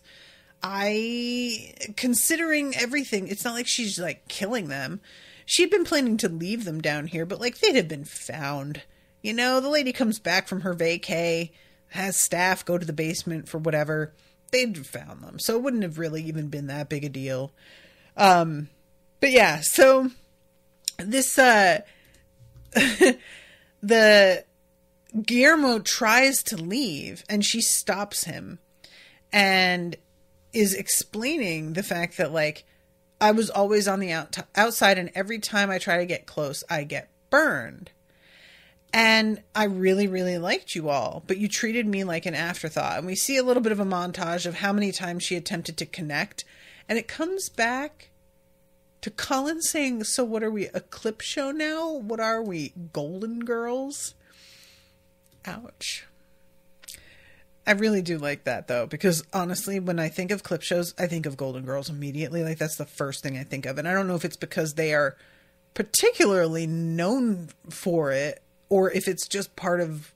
Considering everything, it's not like she's like killing them. She'd been planning to leave them down here, but like they'd have been found. You know, the lady comes back from her vacay, has staff go to the basement for whatever. They'd have found them. So it wouldn't have really even been that big a deal. But yeah, so this, the Guillermo tries to leave and she stops him and is explaining the fact that like, I was always on the outside and every time I try to get close, I get burned. And I really, really liked you all, but you treated me like an afterthought. And we see a little bit of a montage of how many times she attempted to connect. And it comes back to Colin saying, so what are we, a clip show now? What are we, Golden Girls? Ouch. I really do like that, though, because honestly, when I think of clip shows, I think of Golden Girls immediately. Like, that's the first thing I think of. And I don't know if it's because they are particularly known for it, or if it's just part of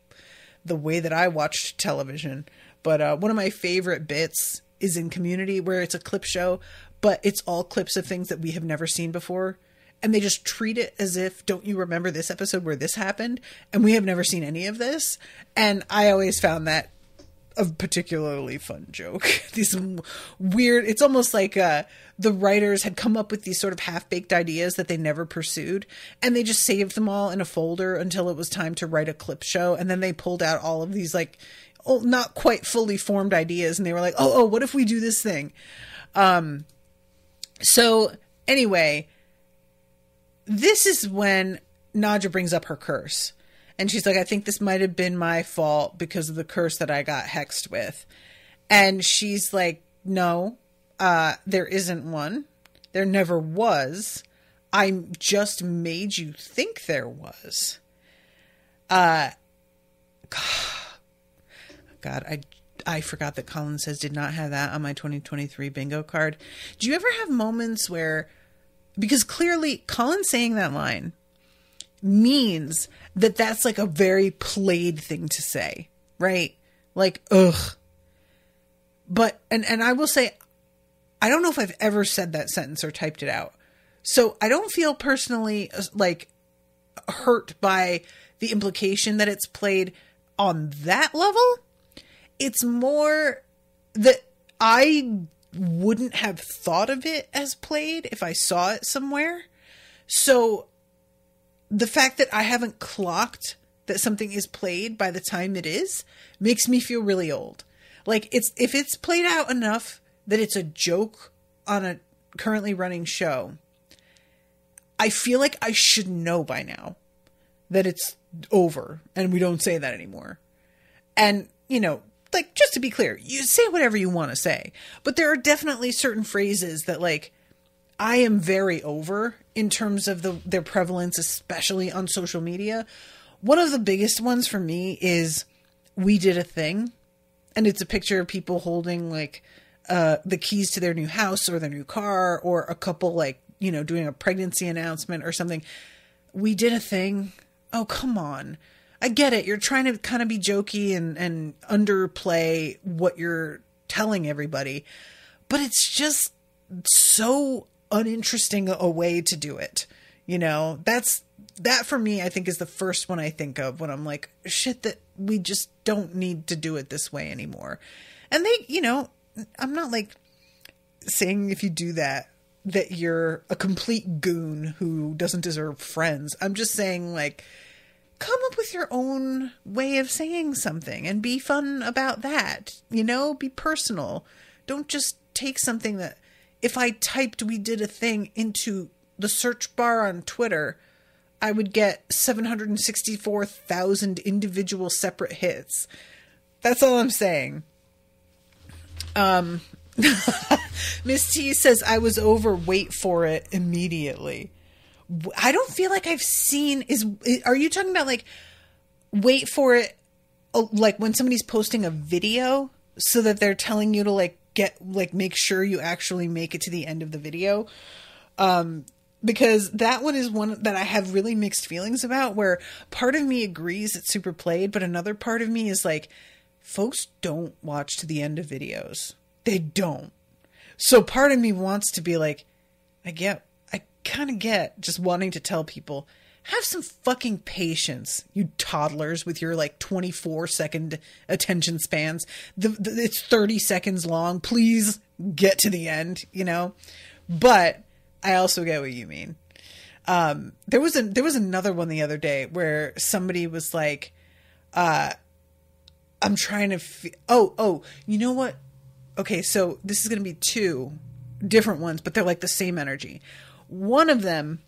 the way that I watch television. But one of my favorite bits is in Community, where it's a clip show, but it's all clips of things that we have never seen before. And they just treat it as if, don't you remember this episode where this happened? And we have never seen any of this. And I always found that a particularly fun joke. These weird, it's almost like the writers had come up with these sort of half-baked ideas that they never pursued, and they just saved them all in a folder until it was time to write a clip show, and then they pulled out all of these like not quite fully formed ideas, and they were like, oh, what if we do this thing? So anyway, this is when Nadja brings up her curse. And she's like, I think this might have been my fault because of the curse that I got hexed with. And she's like, no, there isn't one. There never was. I just made you think there was. God, I forgot that Colin says did not have that on my 2023 bingo card. Do you ever have moments where, because clearly Colin saying that line means that that's like a very played thing to say, right? Like, ugh. But, and I will say, I don't know if I've ever said that sentence or typed it out. So I don't feel personally like hurt by the implication that it's played on that level. It's more that I wouldn't have thought of it as played if I saw it somewhere. So the fact that I haven't clocked that something is played by the time it is makes me feel really old. Like, if it's played out enough that it's a joke on a currently running show, I feel like I should know by now that it's over and we don't say that anymore. And, you know, like, just to be clear, you say whatever you want to say, but there are definitely certain phrases that, like, I am very over in terms of their prevalence, especially on social media. One of the biggest ones for me is "we did a thing," and it's a picture of people holding like the keys to their new house or their new car, or a couple like, you know, doing a pregnancy announcement or something. We did a thing. Oh, come on. I get it. You're trying to kind of be jokey and underplay what you're telling everybody, but it's just so uninteresting a way to do it. You know, that for me, I think, is the first one I think of when I'm like, shit, that we just don't need to do it this way anymore. And they, you know, I'm not like saying if you do that you're a complete goon who doesn't deserve friends. I'm just saying, like, come up with your own way of saying something and be fun about that. You know, be personal. Don't just take something that, if I typed "we did a thing" into the search bar on Twitter, I would get 764,000 individual separate hits. That's all I'm saying. Miss T says, I was over, wait for it immediately. I don't feel like I've seen, are you talking about like, wait for it, like when somebody's posting a video so that they're telling you to like make sure you actually make it to the end of the video? Because that one is one that I have really mixed feelings about, where part of me agrees it's super played, but another part of me is like, folks don't watch to the end of videos. They don't. So part of me wants to be like, I kind of get just wanting to tell people, have some fucking patience, you toddlers, with your like 24-second attention spans. It's 30 seconds long. Please get to the end, you know? But I also get what you mean. There was another one the other day where somebody was like, I'm trying to, you know what? Okay, so this is going to be two different ones, but they're like the same energy. One of them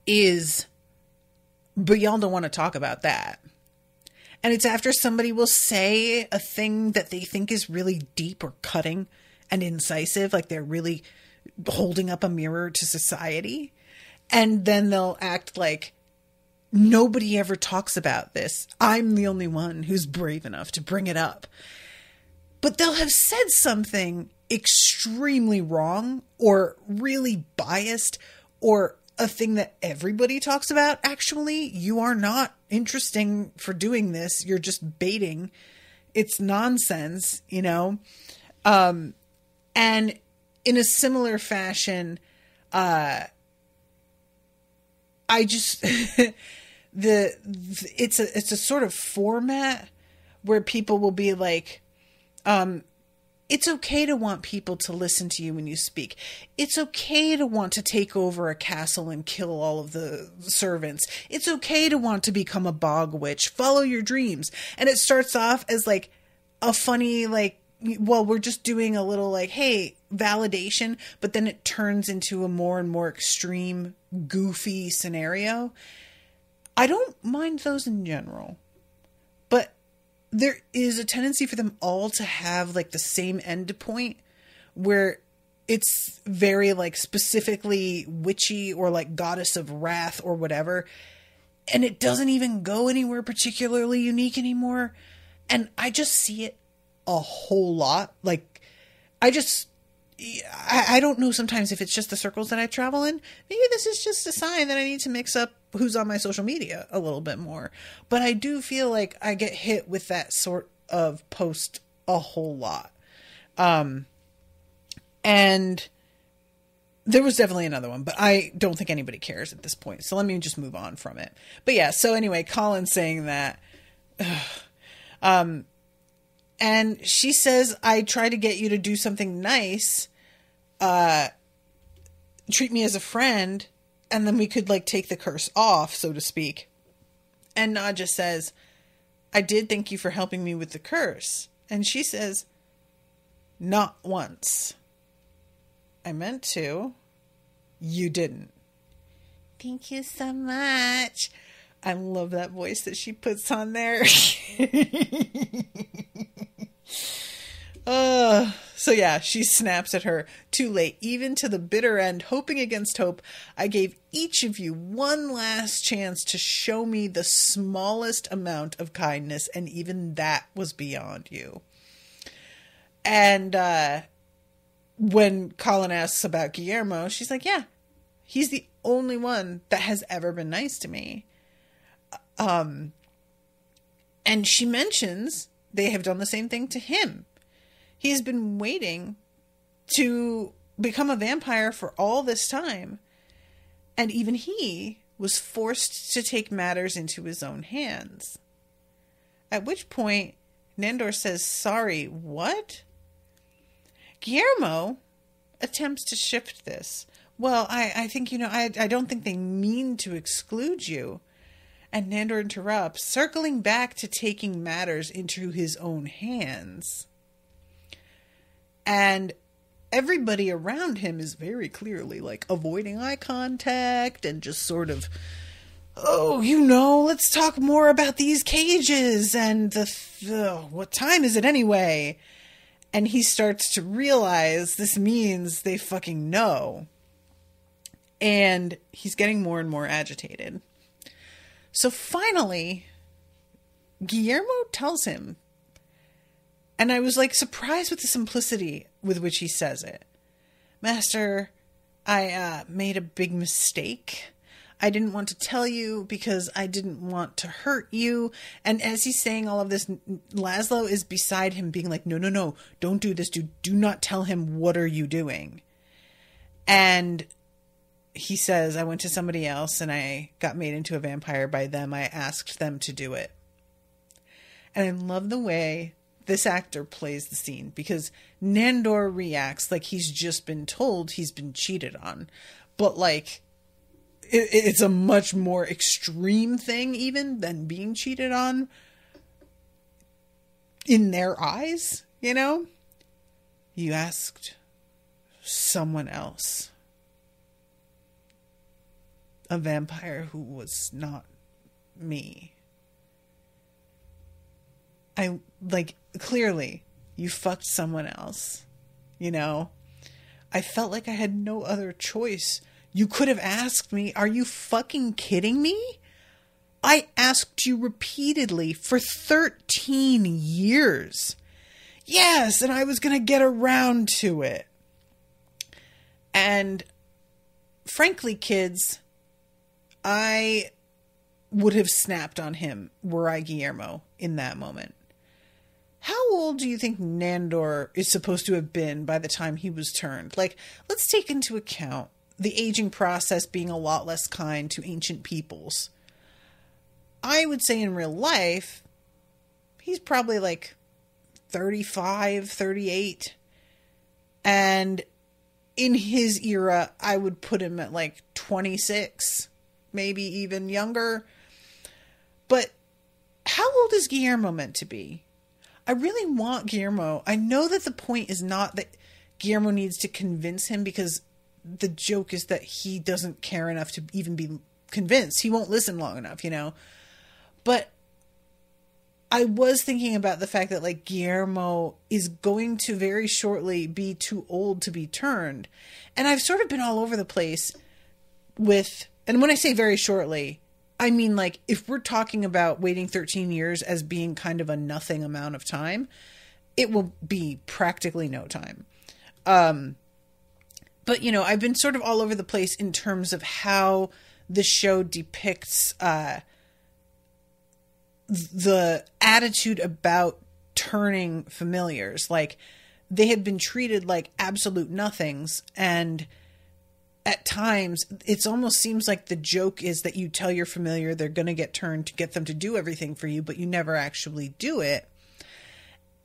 is, but y'all don't want to talk about that. And it's after somebody will say a thing that they think is really deep or cutting and incisive, like they're really holding up a mirror to society. And then they'll act like, nobody ever talks about this. I'm the only one who's brave enough to bring it up. But they'll have said something extremely wrong or really biased, or a thing that everybody talks about. Actually, you are not interesting for doing this. You're just baiting. It's nonsense, you know? And in a similar fashion, I just, it's a sort of format where people will be like, it's okay to want people to listen to you when you speak. It's okay to want to take over a castle and kill all of the servants. It's okay to want to become a bog witch. Follow your dreams. And it starts off as like a funny, like, well, we're just doing a little like, hey, validation. But then it turns into a more and more extreme, goofy scenario. I don't mind those in general. But there is a tendency for them all to have like the same end point, where it's very like specifically witchy or like goddess of wrath or whatever. And it doesn't even go anywhere particularly unique anymore. And I just see it a whole lot. Like, I don't know sometimes if it's just the circles that I travel in. Maybe this is just a sign that I need to mix up who's on my social media a little bit more. But I do feel like I get hit with that sort of post a whole lot. And there was definitely another one, but I don't think anybody cares at this point. So let me just move on from it. But yeah, so anyway, Colin's saying that. And she says, I try to get you to do something nice. Treat me as a friend. And then we could like take the curse off, so to speak. And Nadja says, I did thank you for helping me with the curse. And she says, not once. I meant to. You didn't. Thank you so much. I love that voice that she puts on there. So yeah, she snaps at her. Too late, even to the bitter end, hoping against hope. I gave each of you one last chance to show me the smallest amount of kindness, and even that was beyond you. And when Colin asks about Guillermo, she's like, yeah, he's the only one that has ever been nice to me. And she mentions they have done the same thing to him. He's been waiting to become a vampire for all this time. And even he was forced to take matters into his own hands. At which point, Nandor says, sorry, what? Guillermo attempts to shift this. Well, I think, I don't think they mean to exclude you. And Nandor interrupts, circling back to taking matters into his own hands. And everybody around him is very clearly like avoiding eye contact and just sort of, let's talk more about these cages and what time is it anyway? And he starts to realize this means they fucking know. And he's getting more and more agitated. So finally, Guillermo tells him. And I was like surprised with the simplicity with which he says it. Master, I made a big mistake. I didn't want to tell you because I didn't want to hurt you. And as he's saying all of this, Laszlo is beside him being like, no, don't do this. Do not tell him, what are you doing? And he says, I went to somebody else and I got made into a vampire by them. I asked them to do it. And I love the way this actor plays the scene, because Nandor reacts like he's just been told he's been cheated on. But like, it's a much more extreme thing even than being cheated on in their eyes, you know? You asked someone else, a vampire who was not me. Clearly, you fucked someone else, you know? I felt like I had no other choice. You could have asked me, are you fucking kidding me? I asked you repeatedly for 13 years. Yes, and I was going to get around to it. And frankly, kids, I would have snapped on him were I Guillermo in that moment. How old do you think Nandor is supposed to have been by the time he was turned? Like, let's take into account the aging process being a lot less kind to ancient peoples. I would say in real life, he's probably like 35, 38. And in his era, I would put him at like 26, maybe even younger. But how old is Guillermo meant to be? I really want Guillermo. I know that the point is not that Guillermo needs to convince him, because the joke is that he doesn't care enough to even be convinced. He won't listen long enough, you know? But I was thinking about the fact that like Guillermo is going to very shortly be too old to be turned. And I've sort of been all over the place with, and when I say very shortly, I mean, like, if we're talking about waiting 13 years as being kind of a nothing amount of time, it will be practically no time. But, you know, I've been sort of all over the place in terms of how the show depicts the attitude about turning familiars. Like, they had been treated like absolute nothings, and at times, it almost seems like the joke is that you tell your familiar they're going to get turned to get them to do everything for you, but you never actually do it.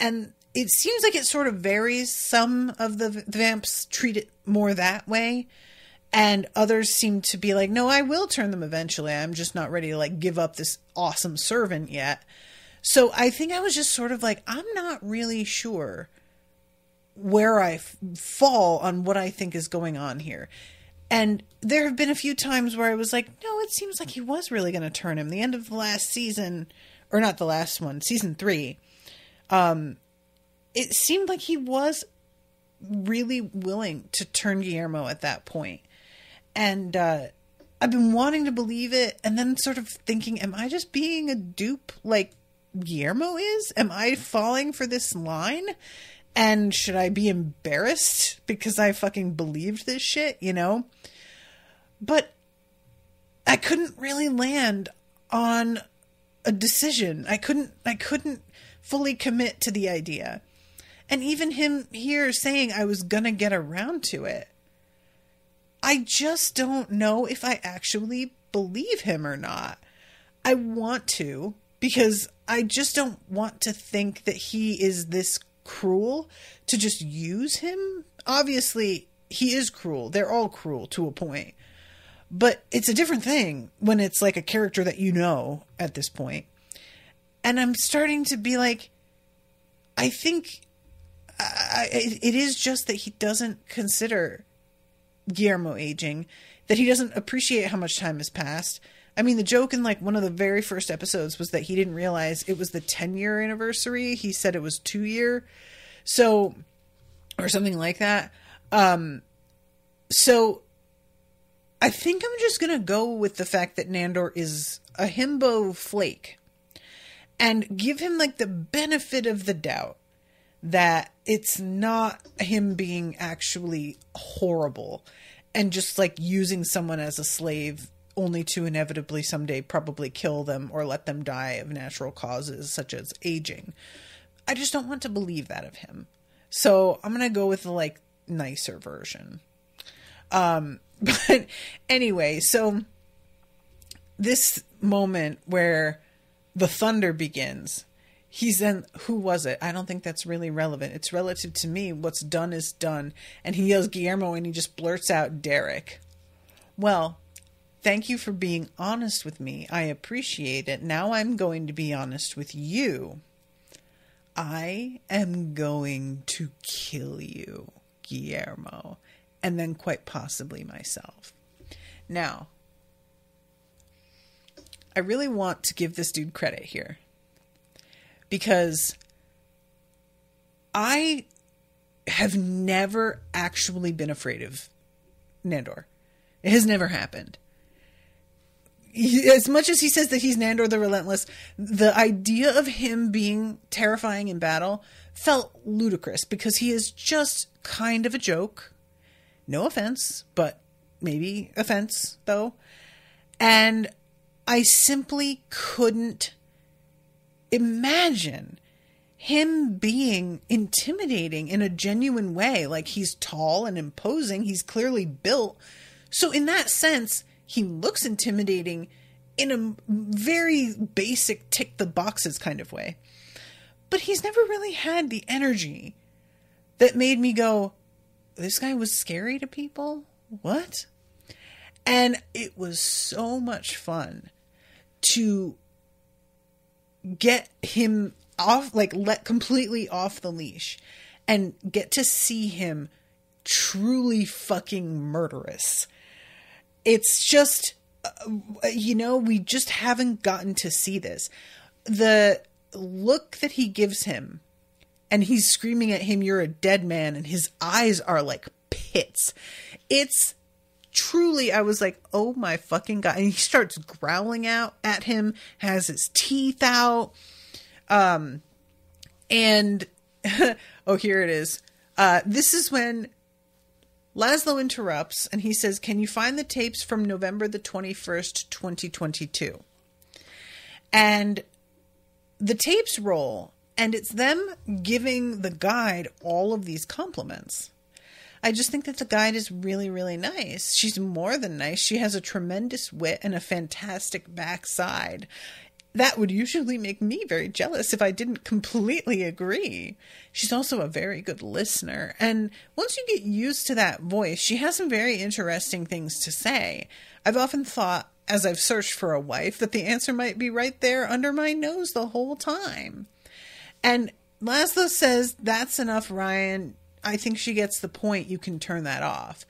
And it seems like it sort of varies. Some of the vamps treat it more that way, and others seem to be like, no, I will turn them eventually. I'm just not ready to like give up this awesome servant yet. So I think I was just sort of like, I'm not really sure where I fall on what I think is going on here. And there have been a few times where I was like, no, it seems like he was really going to turn him. The end of the last season, or not the last one, season 3, it seemed like he was really willing to turn Guillermo at that point. And I've been wanting to believe it, and then sort of thinking, am I just being a dupe like Guillermo is? Am I falling for this line? And should I be embarrassed because I fucking believed this shit, you know? But I couldn't really land on a decision. I couldn't fully commit to the idea. And even him here saying I was gonna get around to it, I just don't know if I actually believe him or not. I want to, because I just don't want to think that he is this cruel to just use him. Obviously, he is cruel. They're all cruel to a point. But it's a different thing when it's like a character that you know at this point. And I'm starting to be like, I think it is just that he doesn't consider Guillermo aging, that he doesn't appreciate how much time has passed. I mean, the joke in like one of the very first episodes was that he didn't realize it was the 10-year anniversary. He said it was 2-year. So, or something like that. So I think I'm just going to go with the fact that Nandor is a himbo flake and give him like the benefit of the doubt that it's not him being actually horrible and just like using someone as a slave only to inevitably someday probably kill them or let them die of natural causes such as aging. I just don't want to believe that of him. So I'm going to go with the like nicer version. But anyway, so this moment where the thunder begins, he's then, who was it? I don't think that's really relevant. It's relative to me. What's done is done. And he yells Guillermo and he just blurts out Derek. Well, thank you for being honest with me. I appreciate it. Now I'm going to be honest with you. I am going to kill you, Guillermo. And then quite possibly myself. Now, I really want to give this dude credit here. Because I have never actually been afraid of Nandor. It has never happened. As much as he says that he's Nandor the Relentless, the idea of him being terrifying in battle felt ludicrous because he is just kind of a joke. No offense, but maybe offense, though. And I simply couldn't imagine him being intimidating in a genuine way. Like, he's tall and imposing. He's clearly built. So in that sense, he looks intimidating in a very basic tick the boxes kind of way. But he's never really had the energy that made me go, this guy was scary to people? What? And it was so much fun to get him off, like let completely off the leash and get to see him truly fucking murderous. It's just, we just haven't gotten to see this. The look that he gives him, and he's screaming at him, "You're a dead man," and his eyes are like pits. It's truly, I was like, oh my fucking God. And he starts growling out at him, has his teeth out. And, oh, here it is. This is when Laszlo interrupts and he says, "Can you find the tapes from November the 21st, 2022? And the tapes roll. And it's them giving the guide all of these compliments. I just think that the guide is really, really nice. She's more than nice. She has a tremendous wit and a fantastic backside. That would usually make me very jealous if I didn't completely agree. She's also a very good listener. And once you get used to that voice, she has some very interesting things to say. I've often thought, as I've searched for a wife, that the answer might be right there under my nose the whole time. And Laszlo says, "That's enough, Ryan. I think she gets the point. You can turn that off."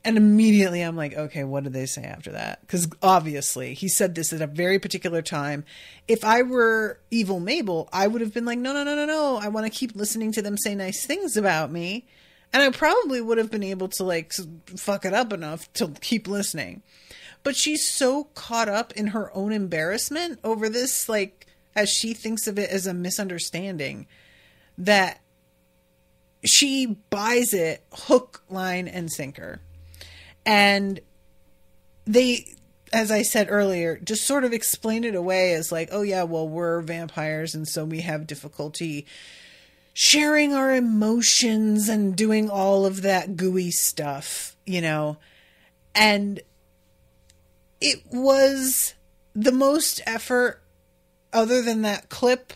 And immediately I'm like, okay, what did they say after that? Because obviously he said this at a very particular time. If I were Evil Mabel, I would have been like, no. I want to keep listening to them say nice things about me. And I probably would have been able to like fuck it up enough to keep listening. But she's so caught up in her own embarrassment over this, like, as she thinks of it as a misunderstanding, that she buys it hook, line, and sinker. And they, as I said earlier, just sort of explain it away as like, oh yeah, well, we're vampires and so we have difficulty sharing our emotions and doing all of that gooey stuff, And it was the most effort, other than that clip,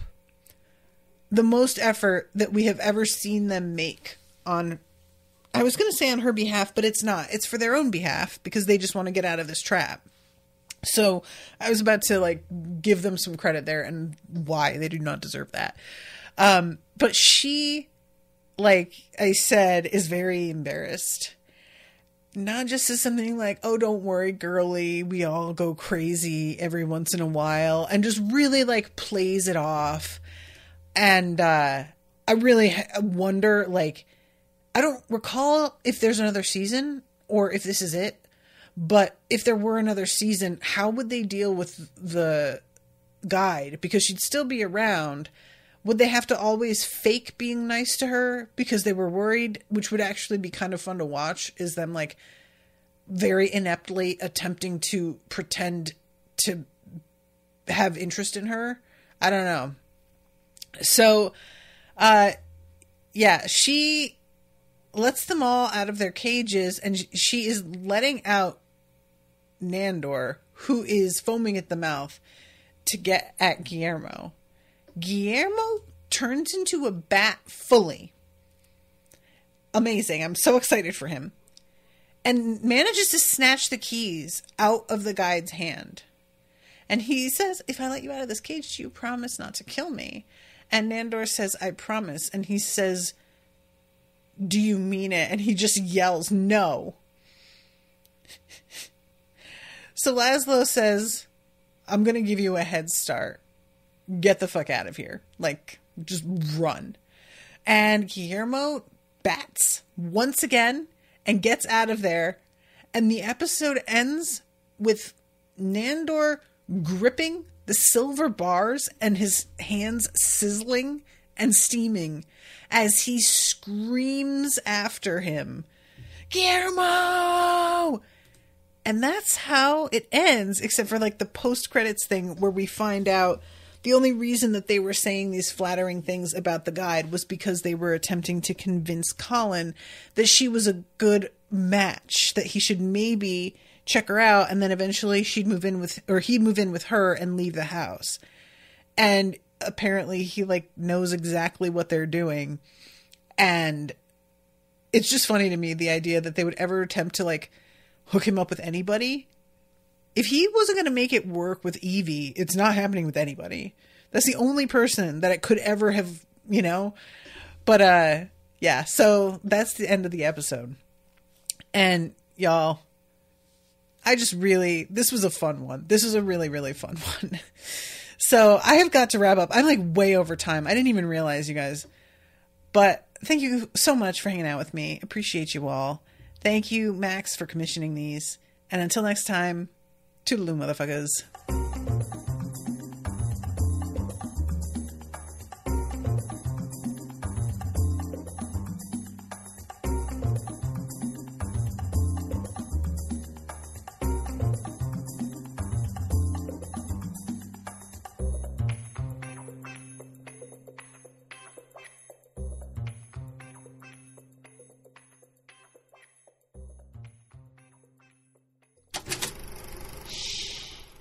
the most effort that we have ever seen them make on, I was going to say on her behalf, but it's not. It's for their own behalf because they just want to get out of this trap. So I was about to like give them some credit there and why they do not deserve that. But she, like I said, is very embarrassed. Not just as something like, oh, don't worry, girly, we all go crazy every once in a while, and just really like plays it off. And I really wonder, like, I don't recall if there's another season or if this is it, but if there were another season, how would they deal with the guide? Because she'd still be around. Would they have to always fake being nice to her because they were worried, which would actually be kind of fun to watch, is them, like, very ineptly attempting to pretend to have interest in her? I don't know. So, yeah, she lets them all out of their cages, and she is letting out Nandor, who is foaming at the mouth, to get at Guillermo. Guillermo turns into a bat fully. Amazing. I'm so excited for him. And manages to snatch the keys out of the guide's hand. And he says, if I let you out of this cage, do you promise not to kill me? And Nandor says, I promise. And he says, do you mean it? And he just yells, no. So Laszlo says, I'm going to give you a head start. Get the fuck out of here. Like, just run. And Guillermo bats once again and gets out of there. And the episode ends with Nandor gripping the silver bars and his hands sizzling and steaming as he screams after him, Guillermo! And that's how it ends, except for, like, the post-credits thing where we find out the only reason that they were saying these flattering things about the guide was because they were attempting to convince Colin that she was a good match, that he should maybe check her out, and then eventually he'd move in with her and leave the house. And apparently he, like, knows exactly what they're doing. And it's just funny to me, the idea that they would ever attempt to, like, hook him up with anybody. If he wasn't going to make it work with Evie, it's not happening with anybody. That's the only person that it could ever have, you know. But, yeah, so that's the end of the episode. And, y'all, this was a fun one. This was a really, really fun one. So I have got to wrap up. I'm, like, way over time. I didn't even realize, you guys. But thank you so much for hanging out with me. Appreciate you all. Thank you, Max, for commissioning these. And until next time, toodaloo, motherfuckers.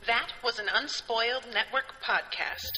That was an Unspoiled Network podcast.